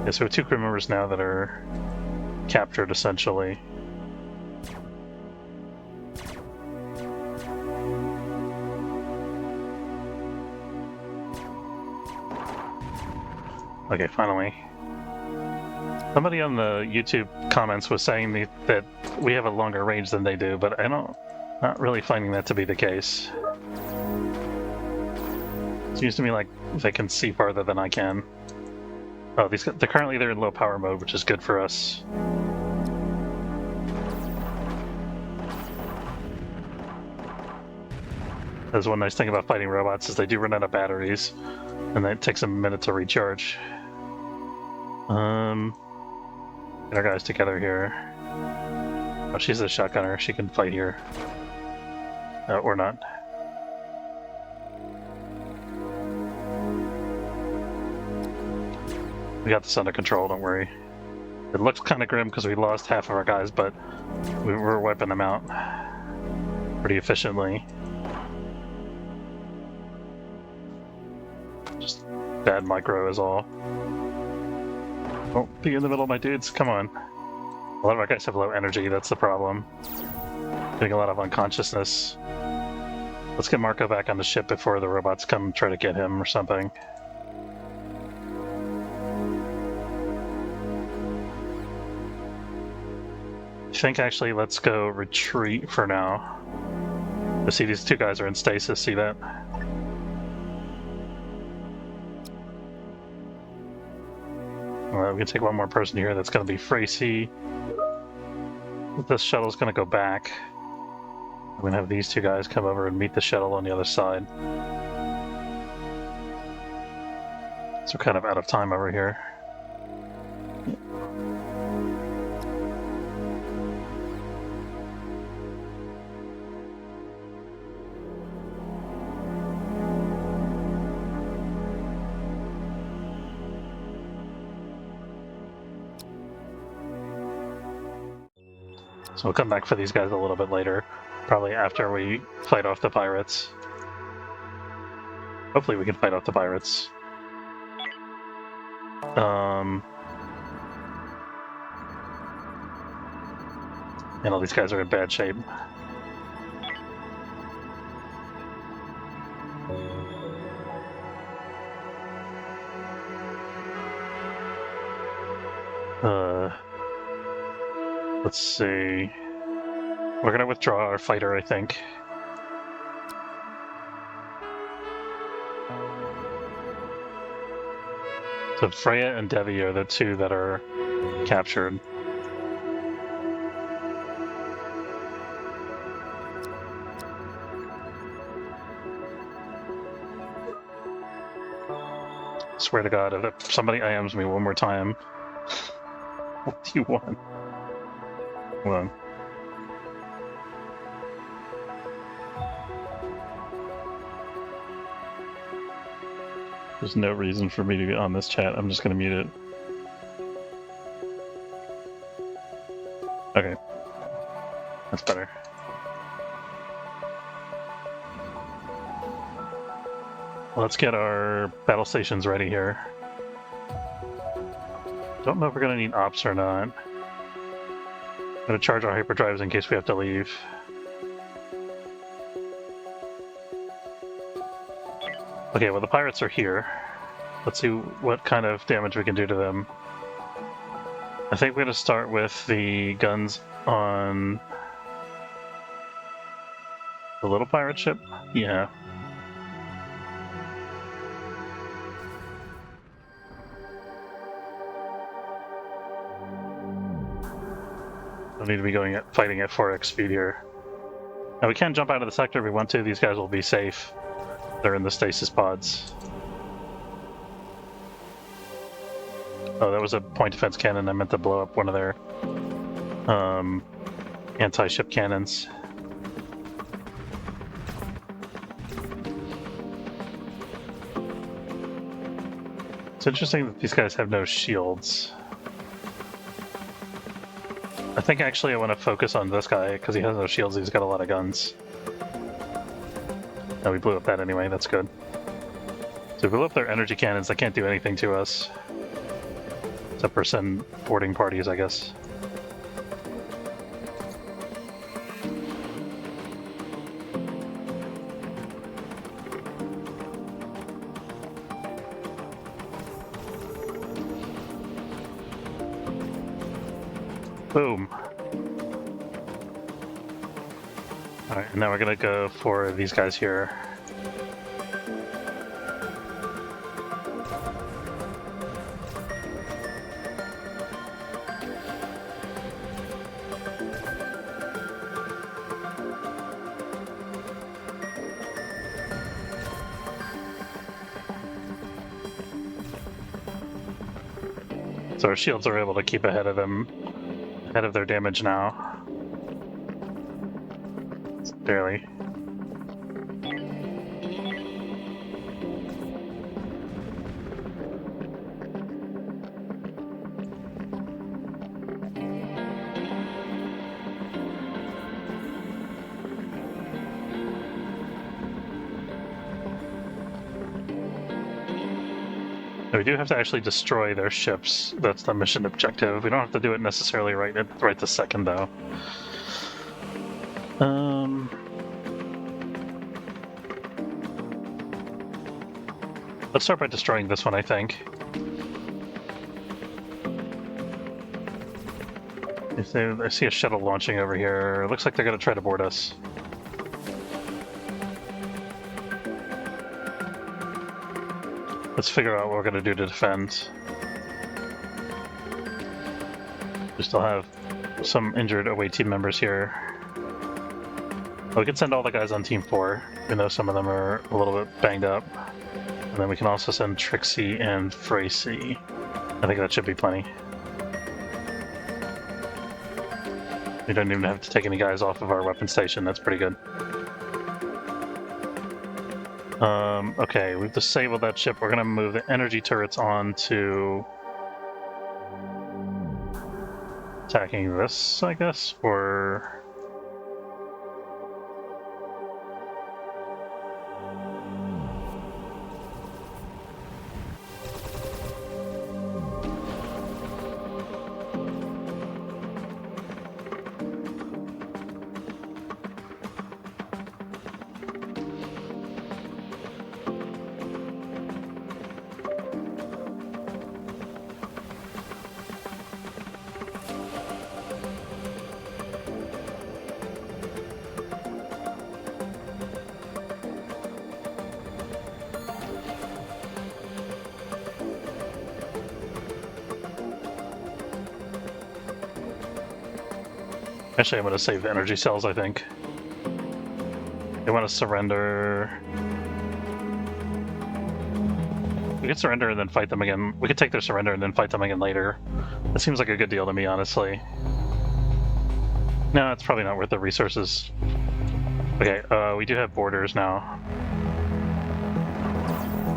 Yeah, so we have 2 crew members now that are captured essentially. Okay, finally. Somebody on the YouTube comments was saying that we have a longer range than they do, but not really finding that to be the case. It seems to me like they can see farther than I can. Oh, they're currently in low power mode, which is good for us. There's one nice thing about fighting robots is they do run out of batteries, and it takes them a minute to recharge. Get our guys together here. Oh, she's a shotgunner. She can fight here. Or not. We got this under control, don't worry. It looks kind of grim because we lost half of our guys, but we're wiping them out pretty efficiently. Just bad micro is all. Don't be in the middle of my dudes, come on. A lot of our guys have low energy, that's the problem. Getting a lot of unconsciousness. Let's get Marco back on the ship before the robots come try to get him or something. I think actually let's go retreat for now. You see these 2 guys are in stasis, see that? We can take one more person here. That's going to be Fracey. This shuttle's going to go back. I'm going to have these 2 guys come over and meet the shuttle on the other side. So we're kind of out of time over here. So we'll come back for these guys a little bit later, probably after we fight off the pirates. Hopefully we can fight off the pirates. And all these guys are in bad shape. Let's see. We're gonna withdraw our fighter, I think. So Freya and Devi are the 2 that are captured. Swear to God, if somebody IMs me one more time, what do you want? Hold on. There's no reason for me to be on this chat. I'm just gonna mute it. Okay. That's better. Let's get our battle stations ready here. Don't know if we're gonna need ops or not. I'm gonna charge our hyperdrives in case we have to leave. Okay, well the pirates are here. Let's see what kind of damage we can do to them. I think we're gonna start with the guns on the little pirate ship. Yeah. Don't need to be fighting at 4x speed here. Now we can jump out of the sector if we want to. These guys will be safe. They're in the stasis pods. Oh, that was a point defense cannon. I meant to blow up one of their anti-ship cannons. It's interesting that these guys have no shields. I think actually I want to focus on this guy because he has no shields. He's got a lot of guns. No, we blew up that anyway. That's good. So we blew up their energy cannons. They can't do anything to us. Except for send boarding parties, I guess. Boom. Alright, now we're gonna go for these guys here. So our shields are able to keep ahead of them, ahead of their damage now. Barely. We do have to actually destroy their ships. That's the mission objective. We don't have to do it necessarily right this second, though. Let's start by destroying this one, I think. I see a shuttle launching over here. It looks like they're going to try to board us. Let's figure out what we're going to do to defend. We still have some injured away team members here. We can send all the guys on Team 4, even though some of them are a little bit banged up. And then we can also send Trixie and Fracy. I think that should be plenty. We don't even have to take any guys off of our weapon station. That's pretty good. Okay, we've disabled that ship. We're going to move the energy turrets on to attacking this, I guess, or... Actually, I'm going to save the energy cells, I think. They want to surrender. We could surrender and then fight them again. We could take their surrender and then fight them again later. That seems like a good deal to me, honestly. No, it's probably not worth the resources. Okay, we do have borders now.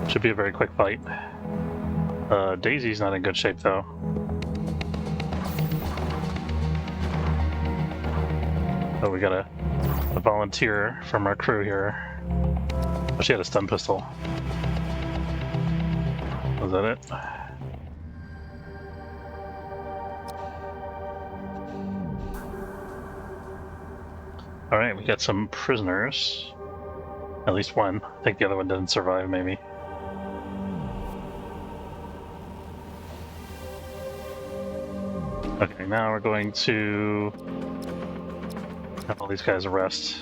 Should be a very quick fight. Daisy's not in good shape, though. Oh, we got a volunteer from our crew here. Oh, she had a stun pistol. Was that it? Alright, we got some prisoners. At least one. I think the other one didn't survive, maybe. Okay, now we're going to have all these guys arrest.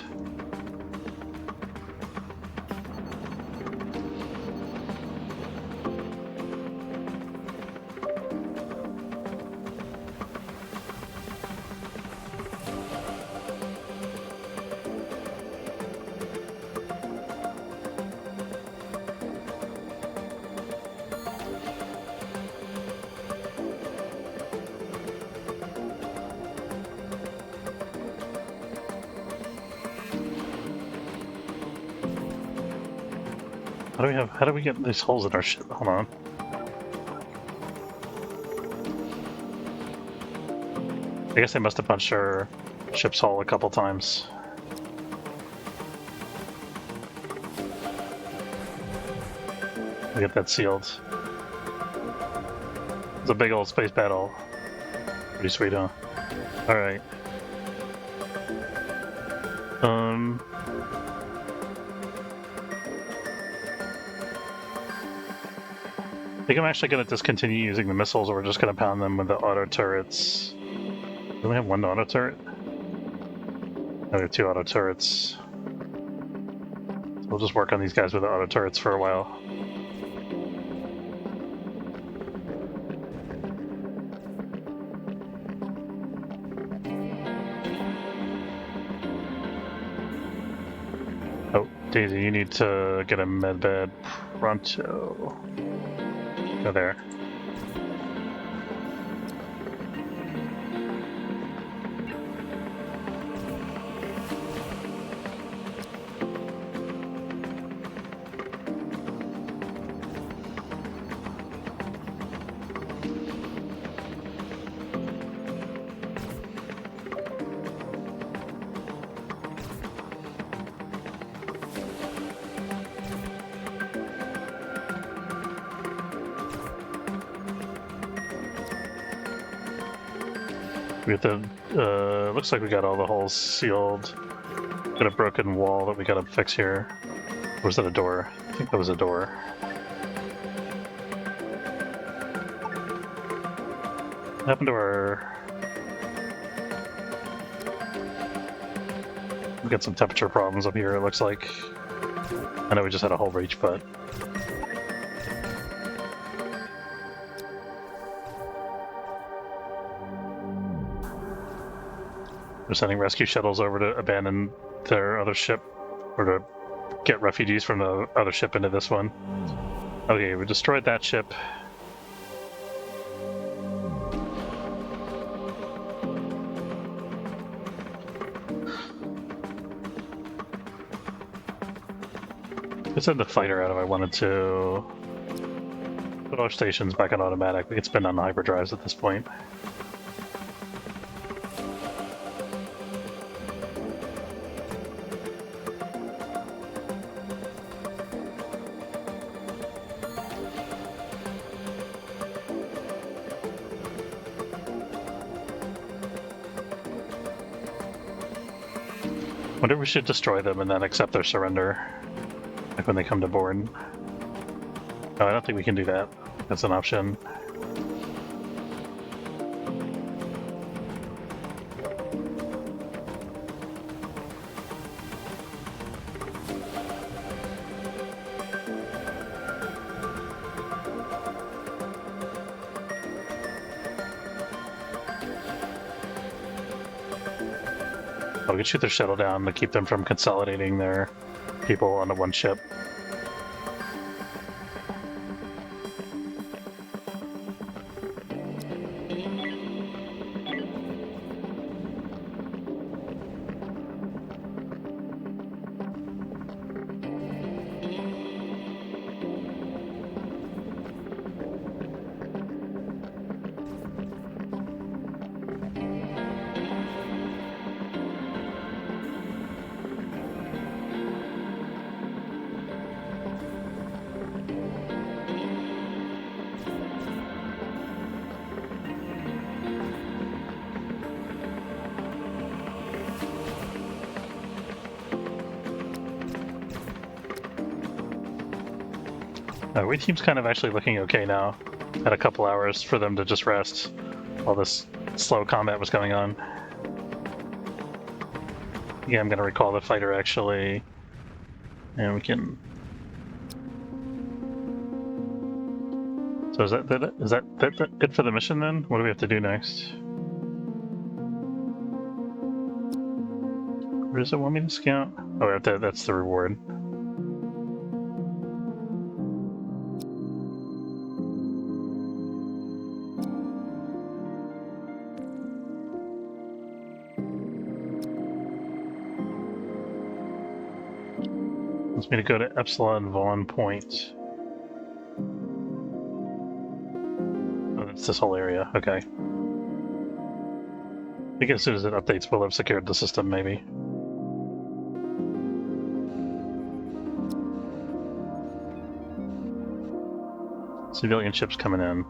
How do we get these holes in our ship? Hold on. I guess they must have punched our ship's hull a couple times. We get that sealed. It's a big old space battle. Pretty sweet, huh? Alright. I think I'm actually going to discontinue using the missiles, or we're just going to pound them with the auto turrets. Do we have one auto turret? No, we have two auto turrets. So we'll just work on these guys with the auto turrets for a while. Oh, Daisy, you need to get a medbed pronto. Go there. We have the, looks like we got all the holes sealed. Got a broken wall that we gotta fix here. Or was that a door? I think that was a door. What happened to our... We got some temperature problems up here, it looks like. I know we just had a hull breach, but... We're sending rescue shuttles over to abandon their other ship, or to get refugees from the other ship into this one. Okay, we destroyed that ship. I send the fighter out if I wanted to. Put our stations back on automatic. We could spin on the hyperdrives at this point. Wonder if we should destroy them and then accept their surrender, like when they come to board. No, I don't think we can do that. That's an option. Oh, we could shoot their shuttle down to keep them from consolidating their people onto one ship. Away team's kind of actually looking okay now. Had a couple hours for them to just rest while this slow combat was going on. Yeah, I'm gonna recall the fighter actually, and we can. So is that it for the mission then? What do we have to do next? Where does it want me to scout? Oh, that's the reward. Wants me to go to Epsilon Vaughn Point. Oh, that's this whole area. Okay. I think as soon as it updates, we'll have secured the system, maybe. Civilian ships coming in.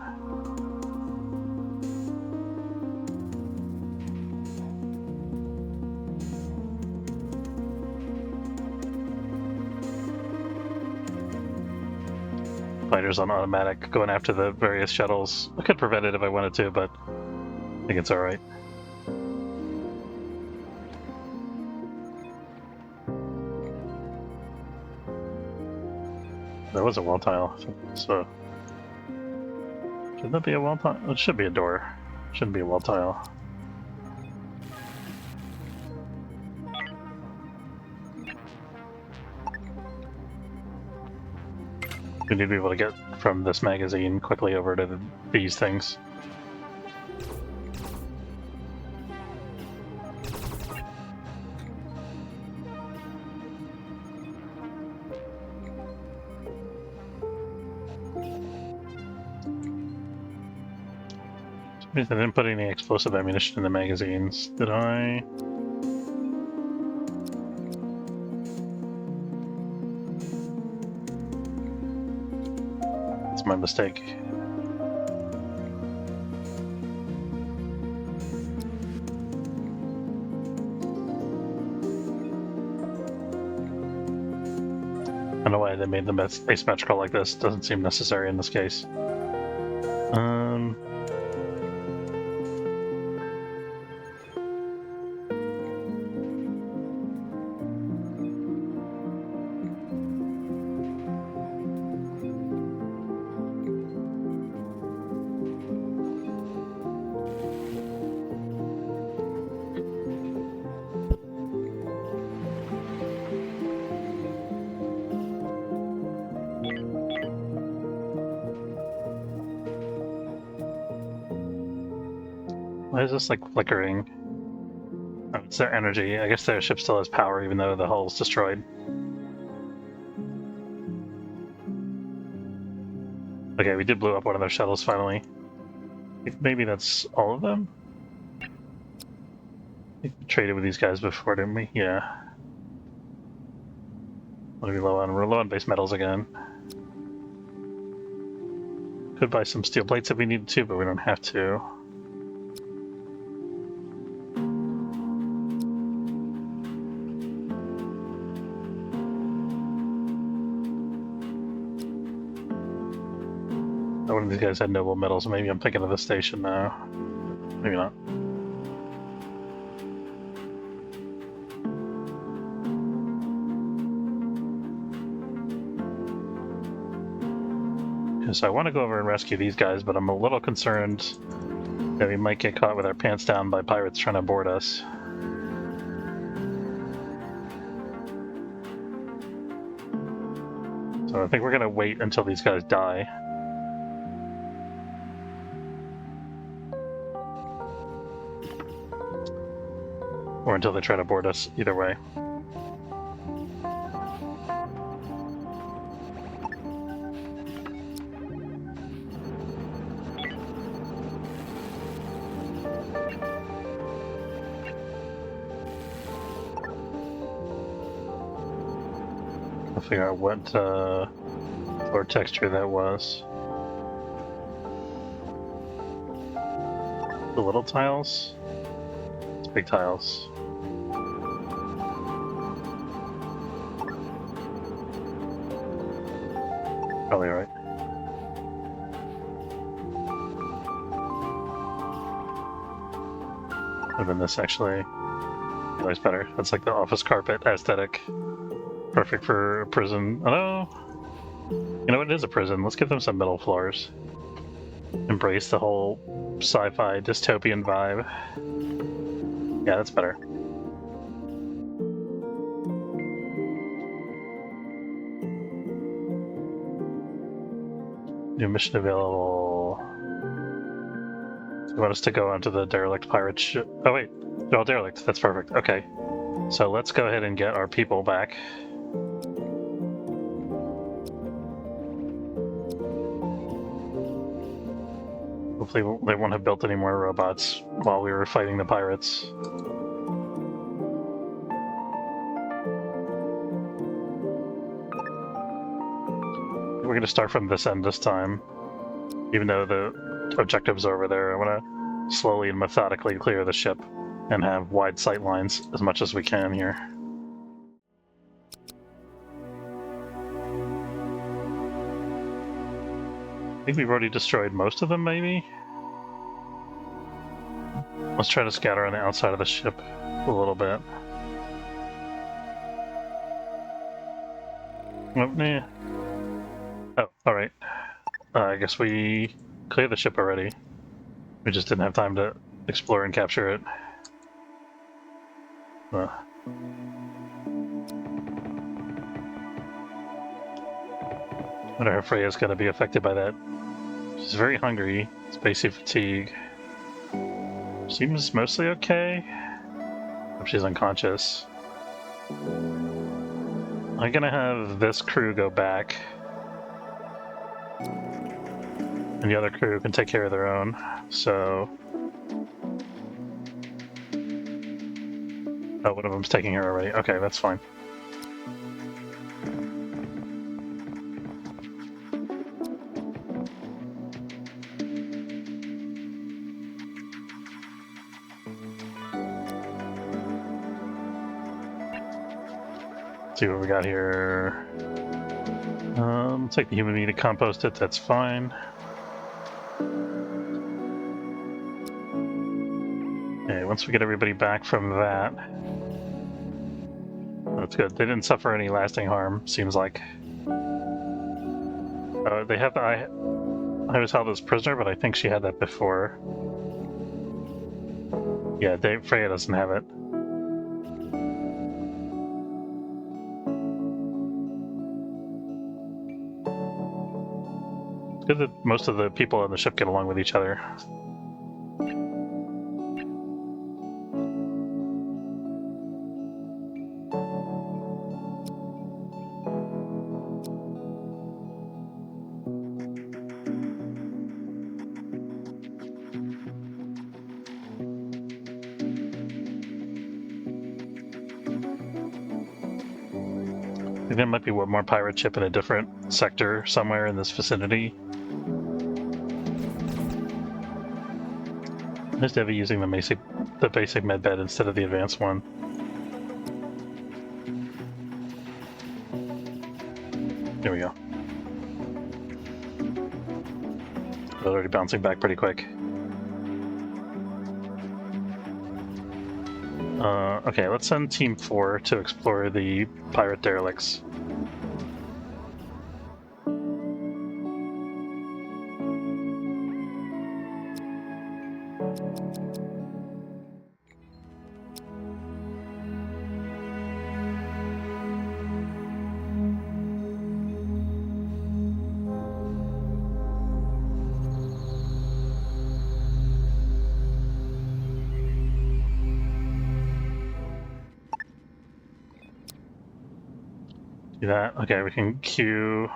Fighters on automatic going after the various shuttles. I could prevent it if I wanted to, but I think it's alright. That was a wall tile. So should that be a wall tile? It should be a door. Shouldn't be a wall tile. We need to be able to get from this magazine quickly over to these things. I didn't put any explosive ammunition in the magazines, did I? That's my mistake. I don't know why they made the asymmetrical like this. Doesn't seem necessary in this case. Why is this like flickering? Oh, it's their energy. I guess their ship still has power even though the hull's destroyed. Okay, we did blow up one of their shuttles finally. Maybe that's all of them? We traded with these guys before, didn't we? Yeah. What are we low on? We're low on base metals again. Could buy some steel plates if we needed to, but we don't have to. One of these guys had noble metals. Maybe I'm thinking of the station now. Maybe not. Because I want to go over and rescue these guys, but I'm a little concerned that we might get caught with our pants down by pirates trying to board us. So I think we're going to wait until these guys die. Or until they try to board us, either way. I'll figure out what floor texture that was. The little tiles? It's big tiles. Probably right. have been this actually. Always better. That's like the office carpet aesthetic. Perfect for a prison. Oh no! You know what? It is a prison. Let's give them some middle floors. Embrace the whole sci-fi dystopian vibe. Yeah, that's better. New mission available. You want us to go onto the derelict pirate ship? Oh wait, they're all derelict. That's perfect. Okay, so let's go ahead and get our people back. Hopefully they won't have built any more robots while we were fighting the pirates. We're going to start from this end this time. Even though the objectives are over there, I want to slowly and methodically clear the ship and have wide sight lines as much as we can here. I think we've already destroyed most of them, maybe? Let's try to scatter on the outside of the ship a little bit. Oh, nah. Oh, alright. I guess we cleared the ship already. We just didn't have time to explore and capture it. I wonder if Freya's going to be affected by that. She's very hungry. It's basic fatigue. Seems mostly okay. Hope she's unconscious. I'm gonna have this crew go back. And the other crew can take care of their own. So... oh, one of them's taking her already. Okay, that's fine. Let's see what we got here. Take the human meat and compost it, that's fine. Okay, once we get everybody back from that, that's good. They didn't suffer any lasting harm, seems like. They have the... I was held as prisoner, but I think she had that before. Yeah, Freya doesn't have it. It's good that most of the people on the ship get along with each other. I think there might be one more pirate ship in a different sector somewhere in this vicinity. Nice to have you using the basic medbed instead of the advanced one. There we go. It's already bouncing back pretty quick. Okay, let's send Team 4 to explore the pirate derelicts. Do that. Okay, we can queue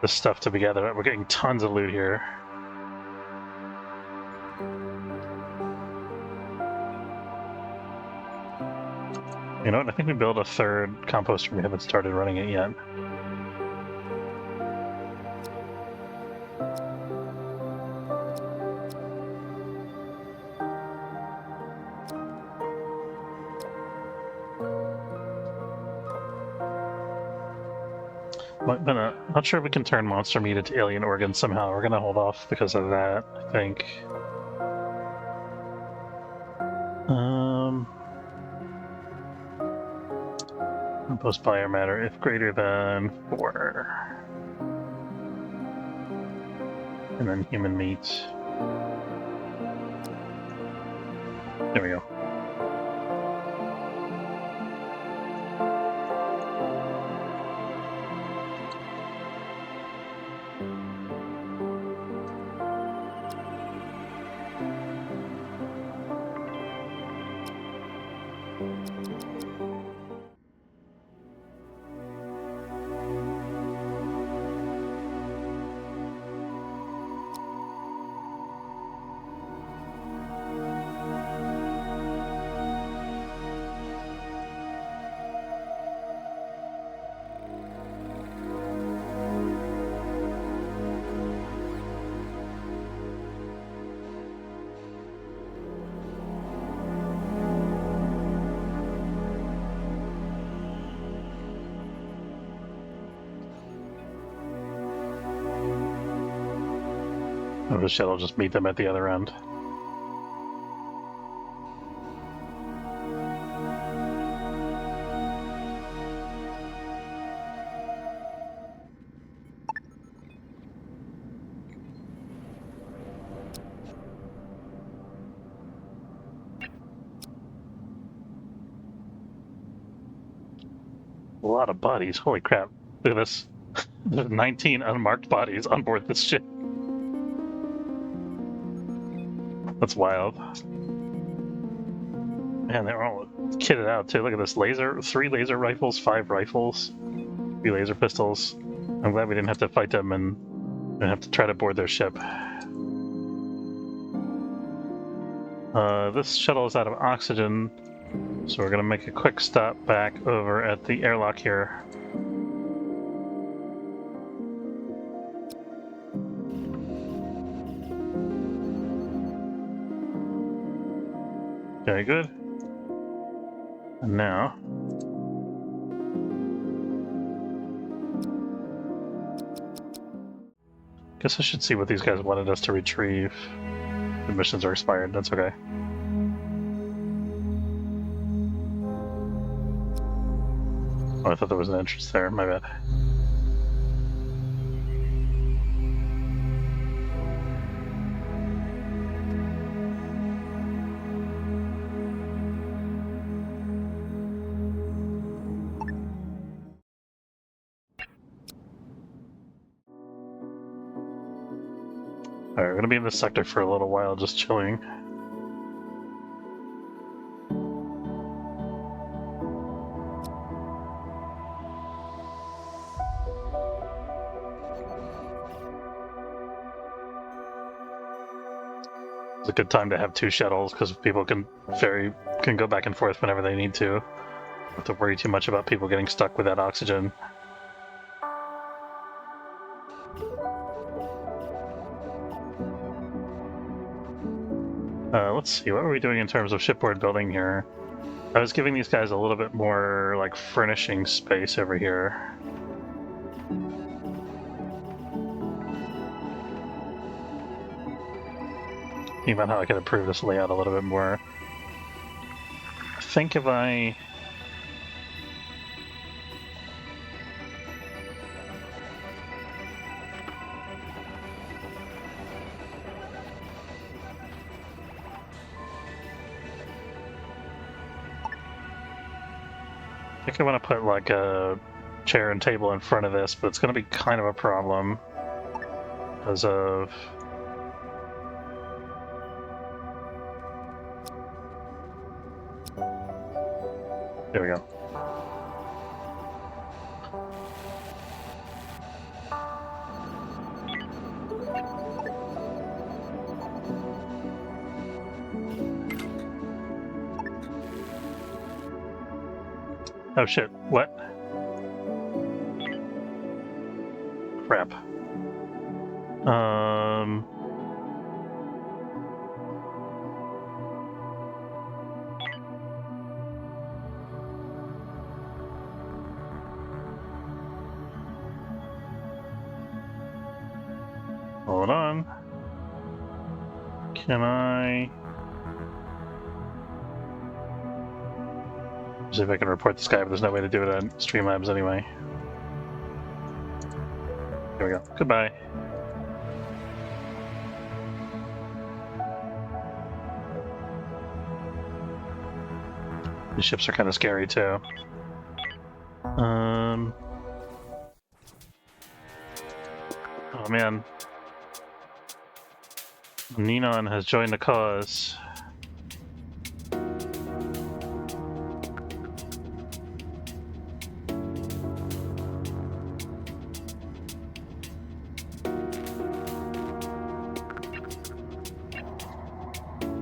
this stuff together. We're getting tons of loot here. You know what? I think we built a third composter. We haven't started running it yet. Not sure if we can turn monster meat into alien organs somehow. We're gonna hold off because of that, I think. Compost biomatter if greater than 4. And then human meat. There we go. Oh, the shuttle just meet them at the other end. A lot of bodies. Holy crap. Look at this. There's 19 unmarked bodies on board this ship. That's wild. Man, they're all kitted out too. Look at this. 3 laser rifles, 5 rifles, 3 laser pistols. I'm glad we didn't have to fight them and didn't have to try to board their ship. This shuttle is out of oxygen, so we're gonna make a quick stop back over at the airlock here. Very good. And now, guess I should see what these guys wanted us to retrieve. The missions are expired, that's okay. Oh, I thought there was an entrance there, my bad. Alright, we're gonna be in this sector for a little while, just chilling. It's a good time to have 2 shuttles because people can go back and forth whenever they need to. Don't have to worry too much about people getting stuck with that oxygen. Let's see, what were we doing in terms of shipboard building here? I was giving these guys a little bit more, like, furnishing space over here. Think about how I could improve this layout a little bit more. I think if I... I think I want to put like a chair and table in front of this, but it's going to be kind of a problem because of... There we go. Oh shit, what? Crap. Hold on. Can I... See if I can report this guy, but there's no way to do it on Streamlabs anyway. There we go. Goodbye. These ships are kind of scary too. Oh man. Ninon has joined the cause.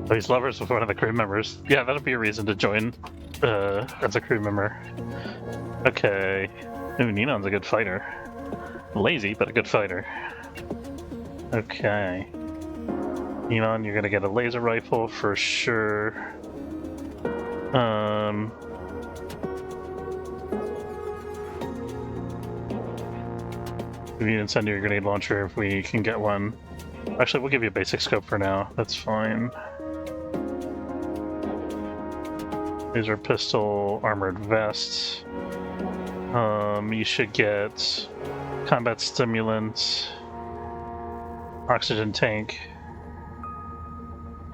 Oh, he's lovers with one of the crew members. Yeah, that'll be a reason to join as a crew member. Okay. Ooh, Ninon's a good fighter. Lazy, but a good fighter. Okay. Ninon, you're gonna get a laser rifle for sure. We need an incendiary grenade launcher if we can get one. Actually, we'll give you a basic scope for now. That's fine. Laser pistol, armored vest. You should get combat stimulant, oxygen tank,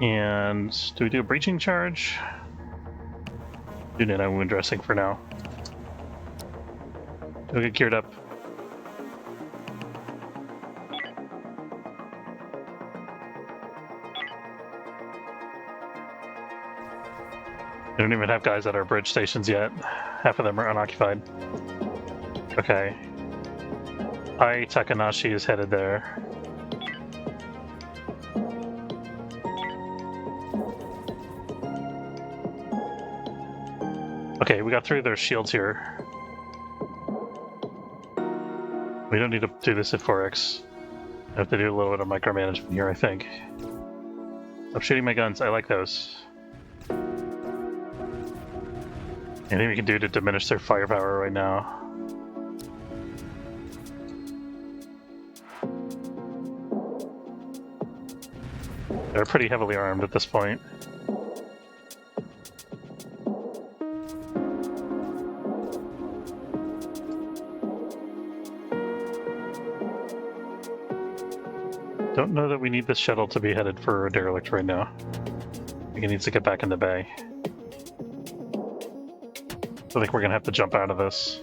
and do we do a breaching charge? Do nano wound dressing for now. We'll get geared up. We don't even have guys at our bridge stations yet. Half of them are unoccupied. Okay. Ai Takanashi is headed there. Okay, we got through their shields here. We don't need to do this at 4x. I have to do a little bit of micromanagement here, I think. I'm shooting my guns. I like those. Anything we can do to diminish their firepower right now? They're pretty heavily armed at this point. Don't know that we need this shuttle to be headed for a derelict right now. I think it needs to get back in the bay. I think we're gonna have to jump out of this.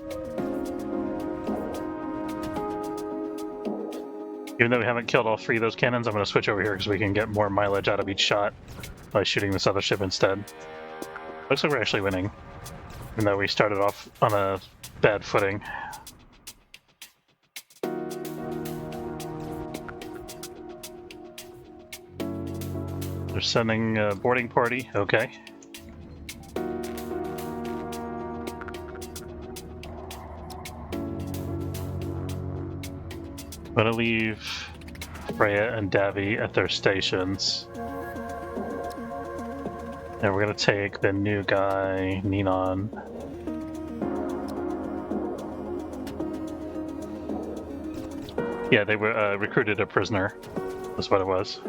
Even though we haven't killed all 3 of those cannons, I'm gonna switch over here because we can get more mileage out of each shot by shooting this other ship instead. Looks like we're actually winning, even though we started off on a bad footing. They're sending a boarding party, okay. I'm gonna leave Freya and Davi at their stations. And we're gonna take the new guy, Ninon. Yeah, they were recruited a prisoner. That's what it was.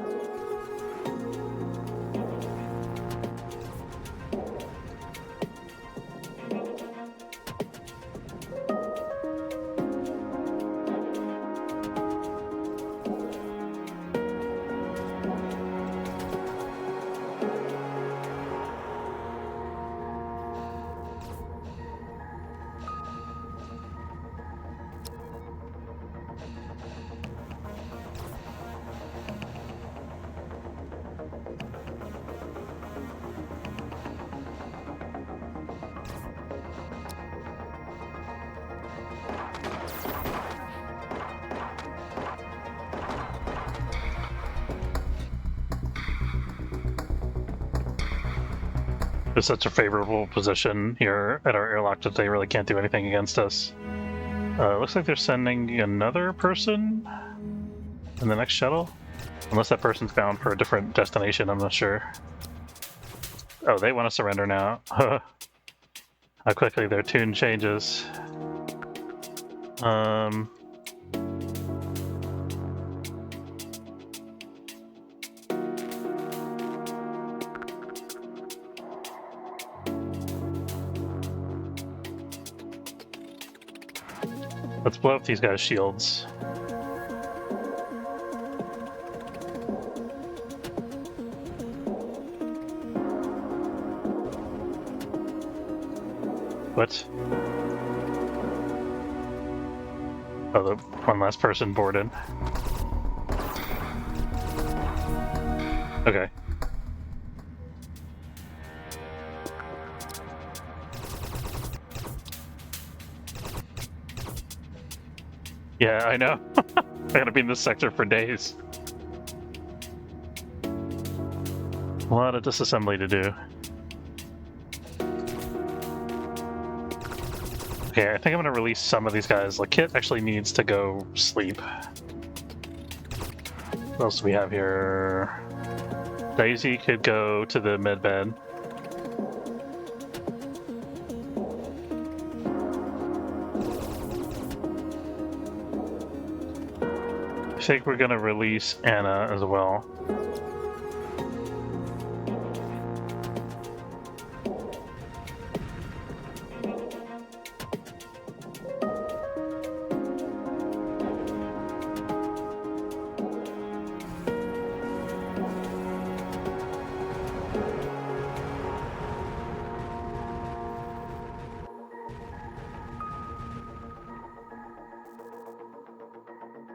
It's such a favorable position here at our airlock that they really can't do anything against us. Looks like they're sending another person in the next shuttle. Unless that person's bound for a different destination, I'm not sure. Oh, they want to surrender now. How quickly their tune changes. Let's blow up these guys' shields. What? Oh, the one last person boarded. Okay. Yeah, I know. I'm gonna be in this sector for days. A lot of disassembly to do. Okay, I think I'm gonna release some of these guys. Like, Kit actually needs to go sleep. What else do we have here? Daisy could go to the med bed. I think we're gonna release Anna as well.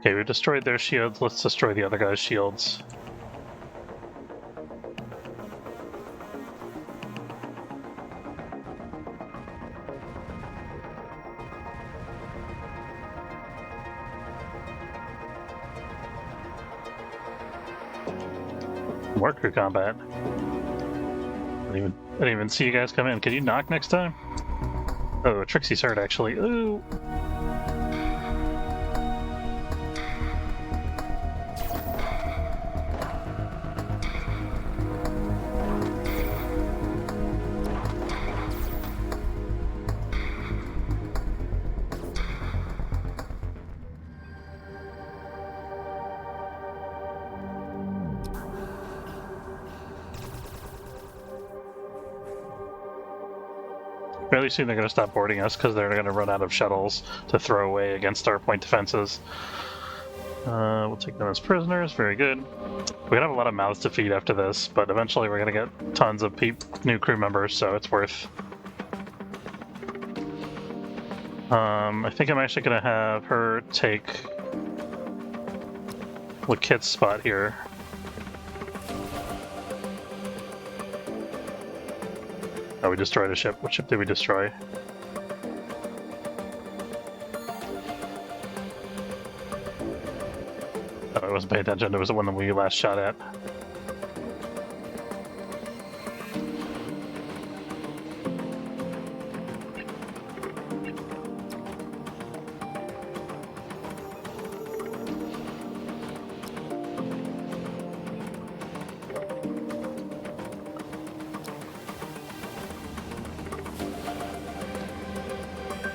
Okay, we destroyed their shields. Let's destroy the other guy's shields. More crew combat. I didn't even see you guys come in. Can you knock next time? Oh, Trixie's hurt actually. Ooh. Fairly soon they're going to stop boarding us because they're going to run out of shuttles to throw away against our point defenses. We'll take them as prisoners. Very good. We're going to have a lot of mouths to feed after this, but eventually we're going to get tons of new crew members, so it's worth. I think I'm actually going to have her take Kit's spot here. Oh, we destroyed a ship. What ship did we destroy? Oh, I wasn't paying attention. There was the one that we last shot at.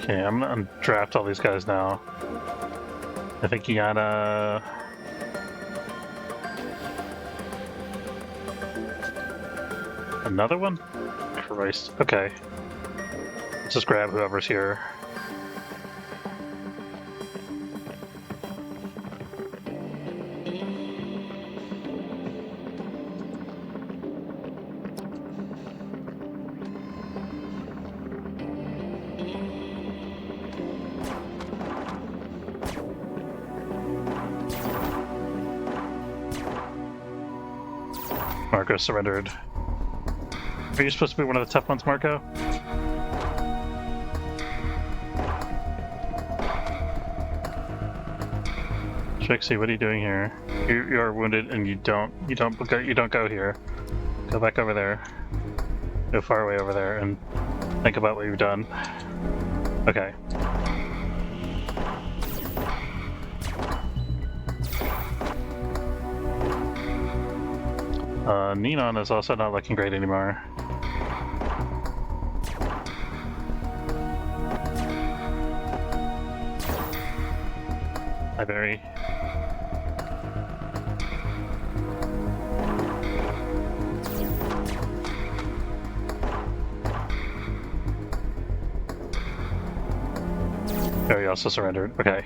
Okay, I'm gonna draft all these guys now. I think you gotta... Another one? Christ. Okay. Let's just grab whoever's here. Marco surrendered. Are you supposed to be one of the tough ones, Marco? Trixie, what are you doing here? You are wounded, and you don't go here. Go back over there. Go far away over there, and think about what you've done. Okay. Neon is also not looking great anymore. Hi, Barry. Barry also surrendered. Okay.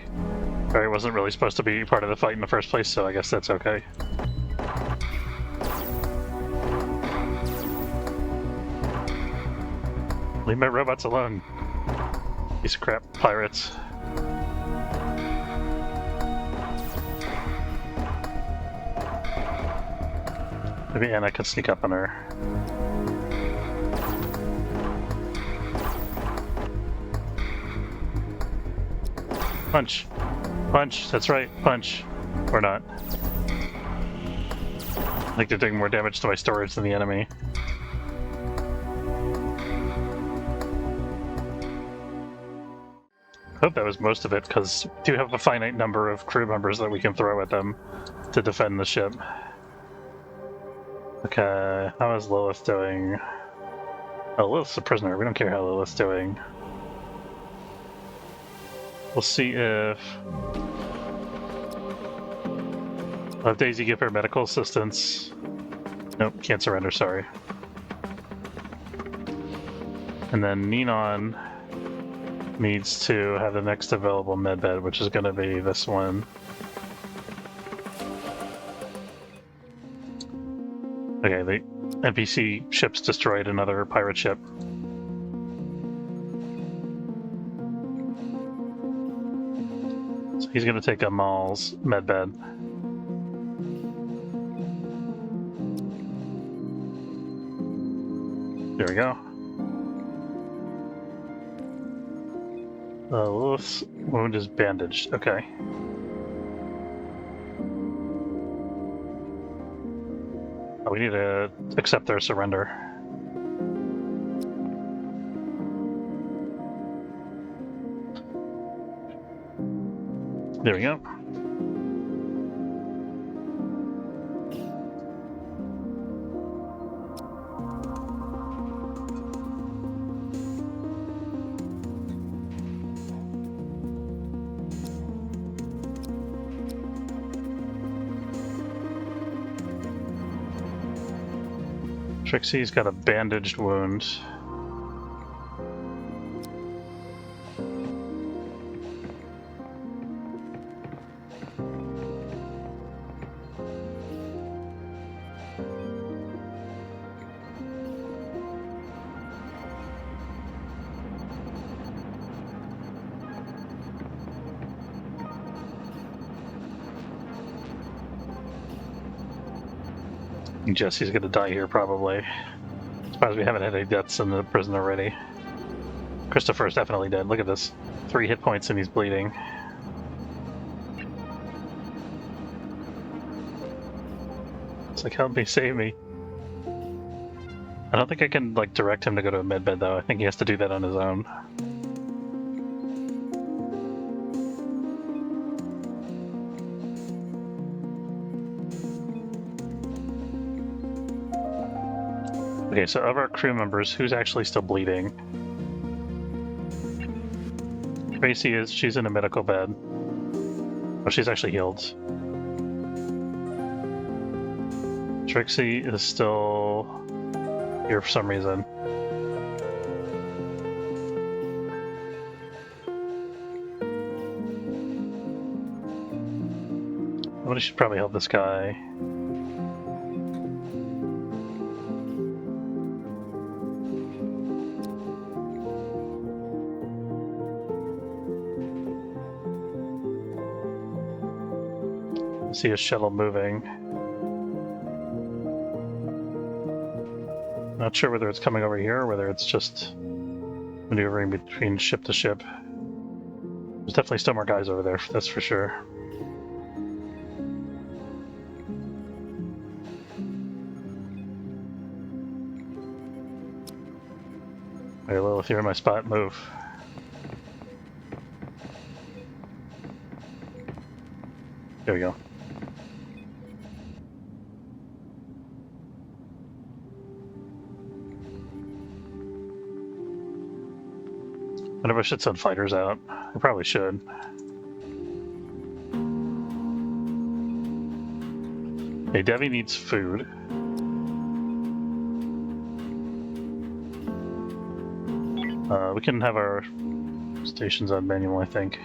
Barry wasn't really supposed to be part of the fight in the first place, so I guess that's okay. Leave my robots alone. Piece of crap pirates. Maybe Anna could sneak up on her. Punch. Punch. That's right. Punch. Or not. I think they're doing more damage to my storage than the enemy. I hope that was most of it, because we do have a finite number of crew members that we can throw at them to defend the ship. Okay, how is Lilith doing? Oh, Lilith's a prisoner. We don't care how Lilith's doing. We'll see if... I'll have Daisy give her medical assistance. Nope, can't surrender, sorry. And then Ninon needs to have the next available medbed, which is going to be this one. Okay, the NPC ship's destroyed another pirate ship. So he's going to take Amal's medbed. There we go. Lilith's wound is bandaged. Okay. Oh, we need to accept their surrender. There we go. Trixie's got a bandaged wound. Jesse's gonna die here, probably. Surprised we haven't had any deaths in the prison already. Christopher's definitely dead. Look at this. 3 hit points and he's bleeding. It's like, help me, save me. I don't think I can, like, direct him to go to a medbed, though. I think he has to do that on his own. Okay, so of our crew members, who's actually still bleeding? Tracy is, she's in a medical bed. Oh, she's actually healed. Trixie is still here for some reason. Somebody should probably help this guy. See a shuttle moving. Not sure whether it's coming over here or whether it's just maneuvering between ship to ship. There's definitely still more guys over there, that's for sure. Hey, Lilith, you're in my spot, move. There we go. I wonder if I should send fighters out. I probably should. Hey, Devi needs food. We can have our Station's on manual, I think.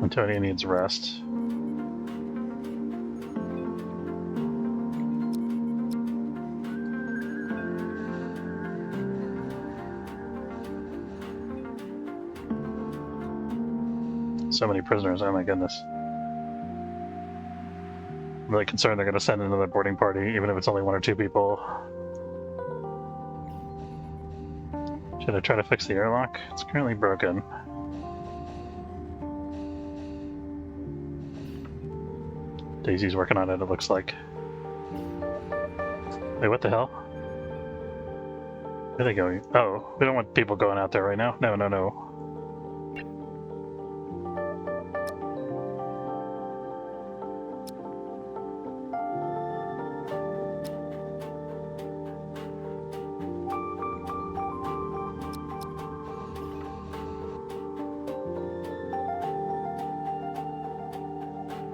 Antonio needs rest. So many prisoners, oh my goodness. I'm really concerned they're going to send another boarding party, even if it's only 1 or 2 people. Should I try to fix the airlock? It's currently broken. Daisy's working on it, it looks like. Wait, what the hell? Where are they going? Oh, we don't want people going out there right now. No, no, no.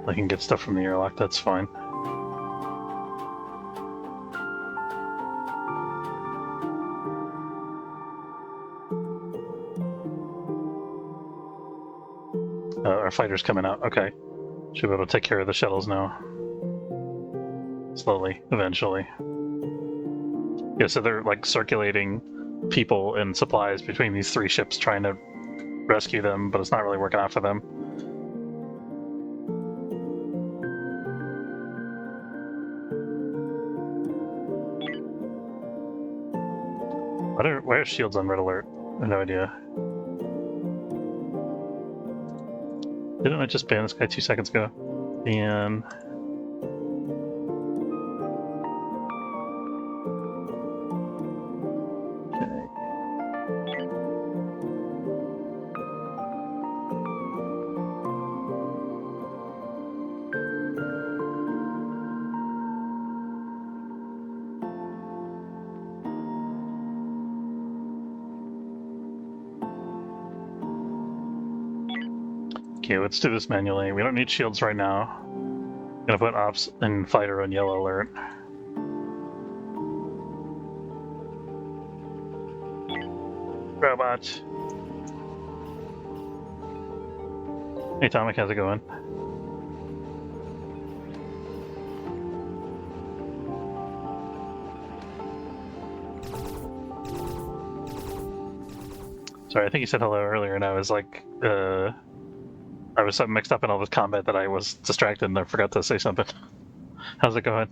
I can get stuff from the airlock, that's fine. Our fighter's coming out, okay. Should be able to take care of the shuttles now. Slowly, eventually. Yeah, so they're like circulating people and supplies between these 3 ships trying to rescue them, but it's not really working out for them. Why are shields on red alert? I have no idea. Didn't I just ban this guy 2 seconds ago? And okay, let's do this manually. We don't need shields right now. I'm gonna put ops and fighter on yellow alert. Robot. Hey Tomic, how's it going? Sorry, I think you said hello earlier and I was like, I was so mixed up in all this combat that I was distracted and I forgot to say something. How's it going?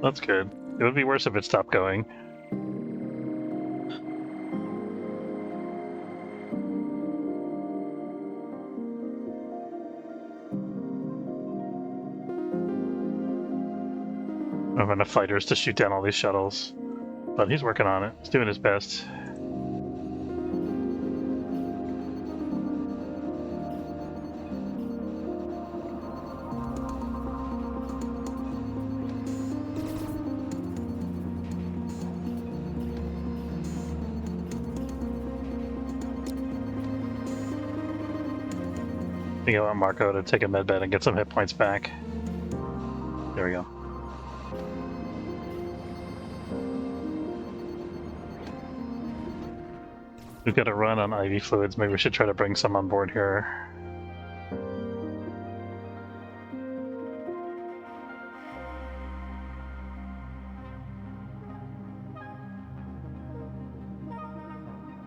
That's good. It would be worse if it stopped going. I have enough fighters to shoot down all these shuttles. But he's working on it. He's doing his best. I think I want Marco to take a medbed and get some hit points back. There we go. We've got a run on IV fluids. Maybe we should try to bring some on board here.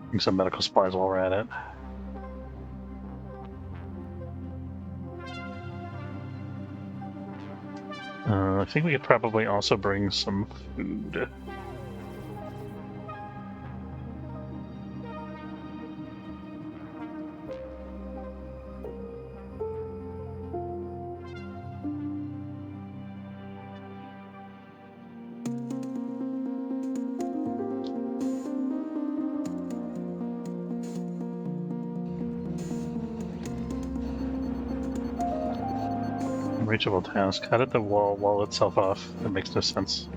Bring some medical supplies while we're at it. I think we could probably also bring some food. Unreachable task. How did the wall itself off? That makes no sense.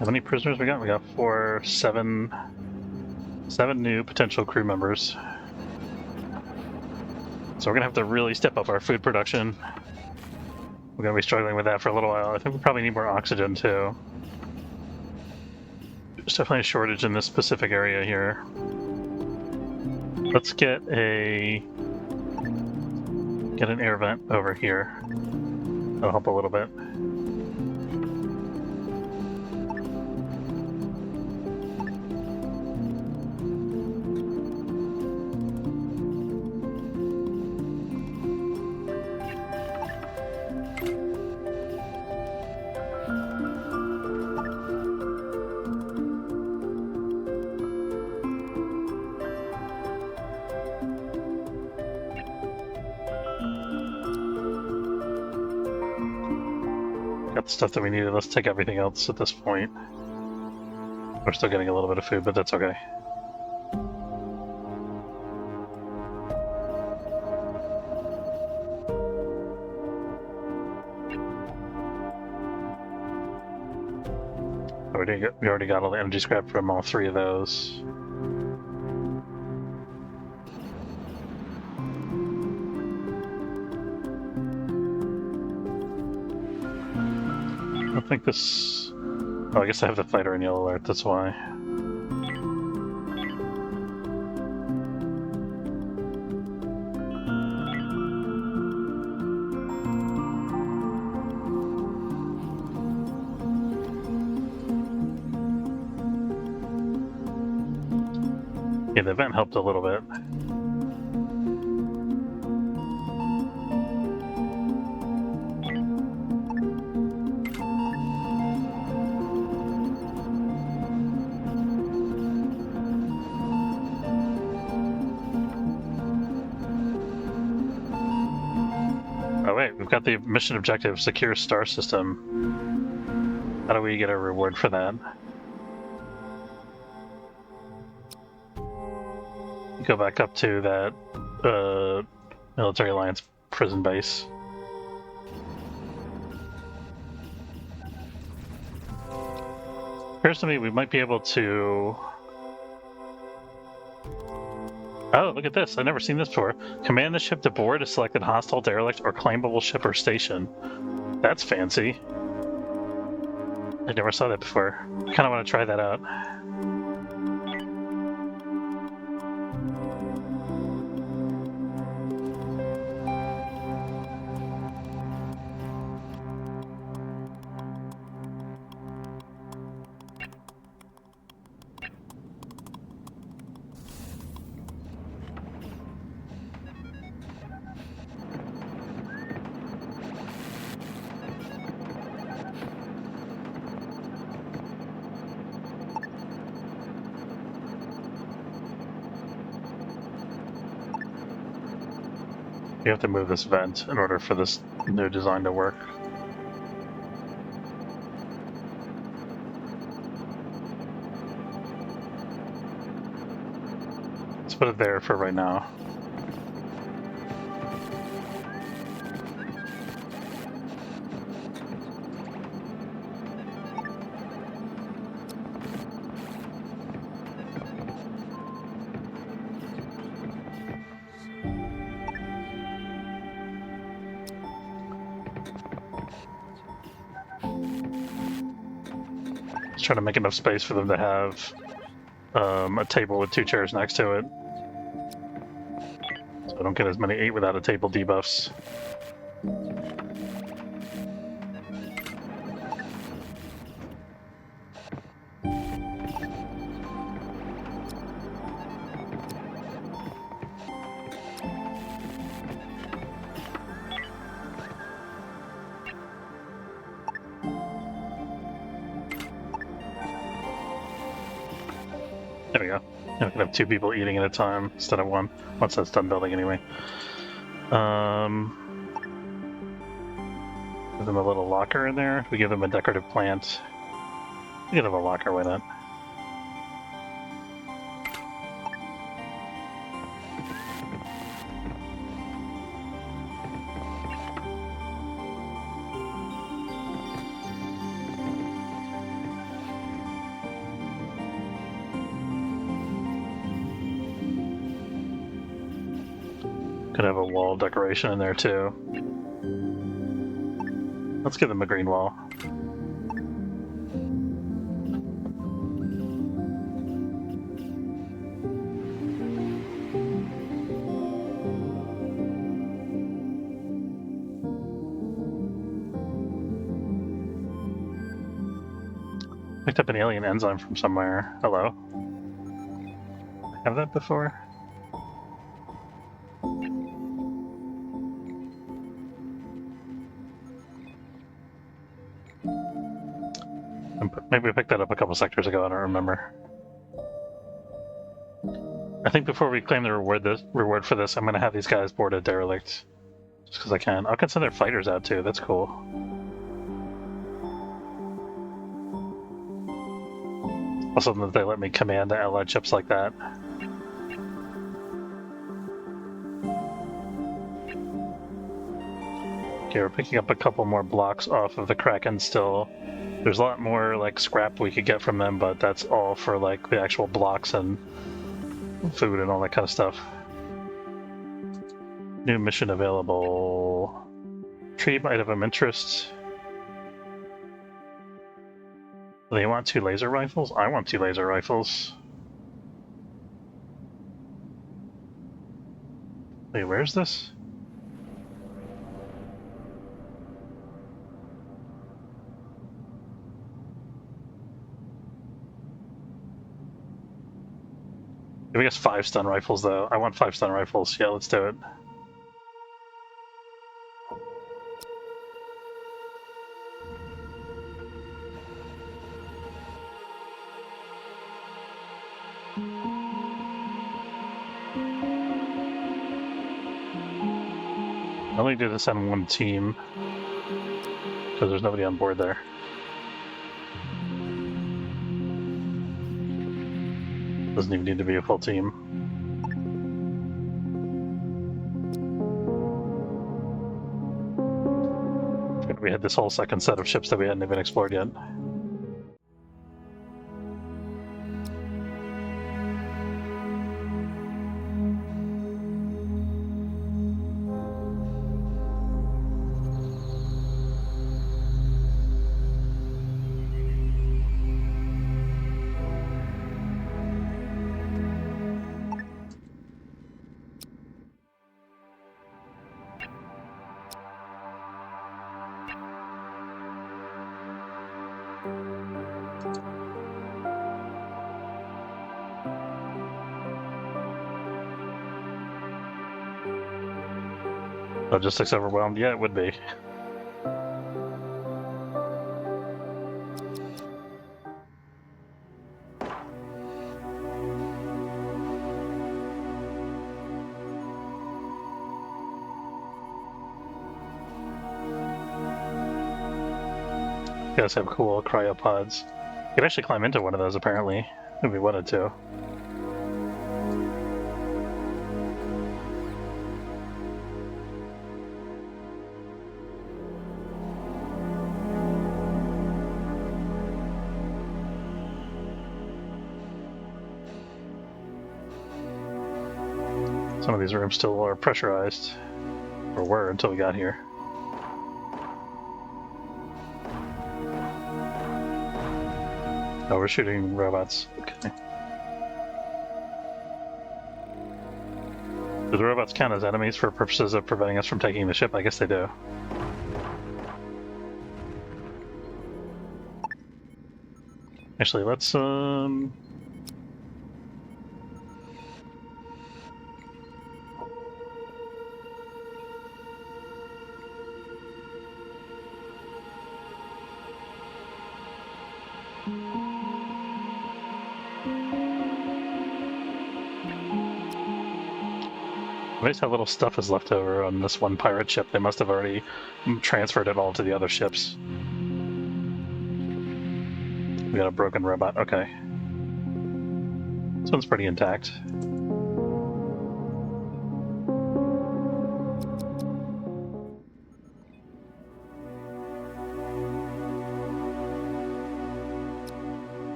How many prisoners we got? We got seven new potential crew members. So we're gonna have to really step up our food production. We're gonna be struggling with that for a little while. I think we probably need more oxygen too. There's definitely a shortage in this specific area here. Let's get an air vent over here. That'll help a little bit. Got the stuff that we needed. Let's take everything else at this point. We're still getting a little bit of food, but that's okay. We already got all the energy scrap from all three of those. I think this... Oh, I guess I have the fighter in yellow alert, that's why. Yeah, the event helped a little bit. Oh wait, we've got the mission objective, secure star system. How do we get a reward for that? Go back up to that Military Alliance prison base. Appears to me we might be able to... Oh, look at this. I've never seen this before. Command the ship to board a selected hostile derelict or claimable ship or station. That's fancy. I never saw that before. I kind of want to try that out. You have to move this vent in order for this new design to work. Let's put it there for right now. Trying to make enough space for them to have a table with 2 chairs next to it. So I don't get as many 8 without a table debuffs. There we go. I can have 2 people eating at a time instead of 1, once that's done building anyway. Give them a little locker in there. We give them a decorative plant. We give them a locker, why not? Could have a wall decoration in there too. Let's give them a green wall. Picked up an alien enzyme from somewhere. Hello? Have that before? Maybe we picked that up a couple sectors ago, I don't remember. I think before we claim the reward for this, I'm gonna have these guys board a derelict. Just because I can. I can send their fighters out too, that's cool. Also that they let me command the allied ships like that. Okay, we're picking up a couple more blocks off of the Kraken still. There's a lot more like scrap we could get from them, but that's all for like the actual blocks and food and all that kind of stuff. New mission available. Retrieve item of interest. They want 2 laser rifles? I want 2 laser rifles. Wait, where's this? I guess 5 stun rifles though. I want 5 stun rifles. Yeah, let's do it. I only do this on 1 team because there's nobody on board there. Doesn't even need to be a full team. We had this whole second set of ships that we hadn't even explored yet. Logistics overwhelmed? Yeah, it would be. You guys have cool cryopods. You could actually climb into one of those apparently, if we wanted to. Some of these rooms still are pressurized, or were until we got here. Oh, we're shooting robots. Okay. Do the robots count as enemies for purposes of preventing us from taking the ship? I guess they do. Actually, let's notice how little stuff is left over on this one pirate ship. They must have already transferred it all to the other ships. We got a broken robot. Okay. This one's pretty intact.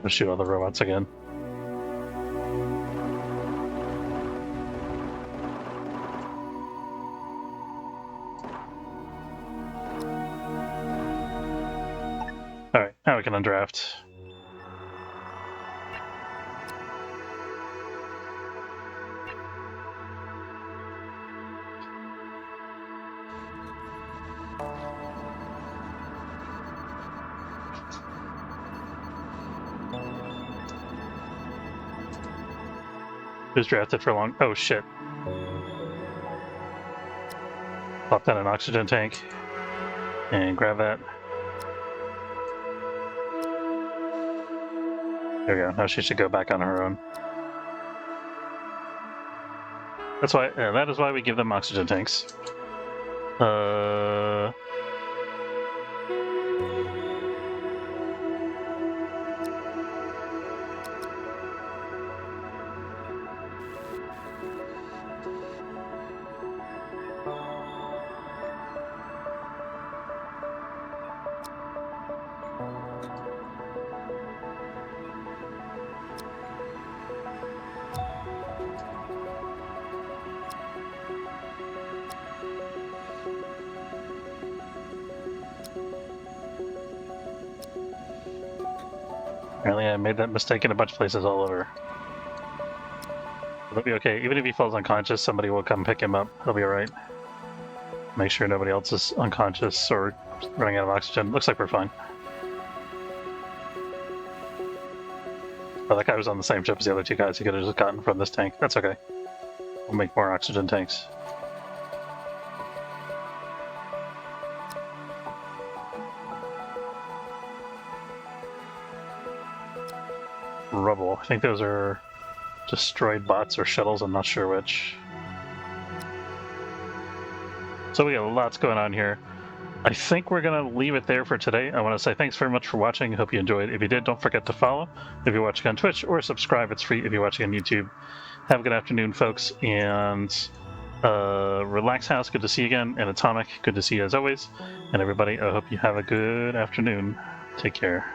Let's shoot all the robots again. Alright, now we can undraft. Who's drafted for long? Oh shit. Pop down an oxygen tank and grab that. There we go. Now she should go back on her own. That's why. That is why we give them oxygen tanks. Apparently I made that mistake in a bunch of places all over. It'll be okay. Even if he falls unconscious, somebody will come pick him up. He'll be alright. Make sure nobody else is unconscious or running out of oxygen. Looks like we're fine. Oh, that guy was on the same ship as the other two guys. He could have just gotten from this tank. That's okay. We'll make more oxygen tanks. Rubble. I think those are destroyed bots or shuttles. I'm not sure which. So we got lots going on here. I think we're going to leave it there for today. I want to say thanks very much for watching. Hope you enjoyed. If you did, don't forget to follow if you're watching on Twitch, or subscribe. It's free if you're watching on YouTube. Have a good afternoon, folks. And Relax House, good to see you again. And Atomic, good to see you as always. And everybody, I hope you have a good afternoon. Take care.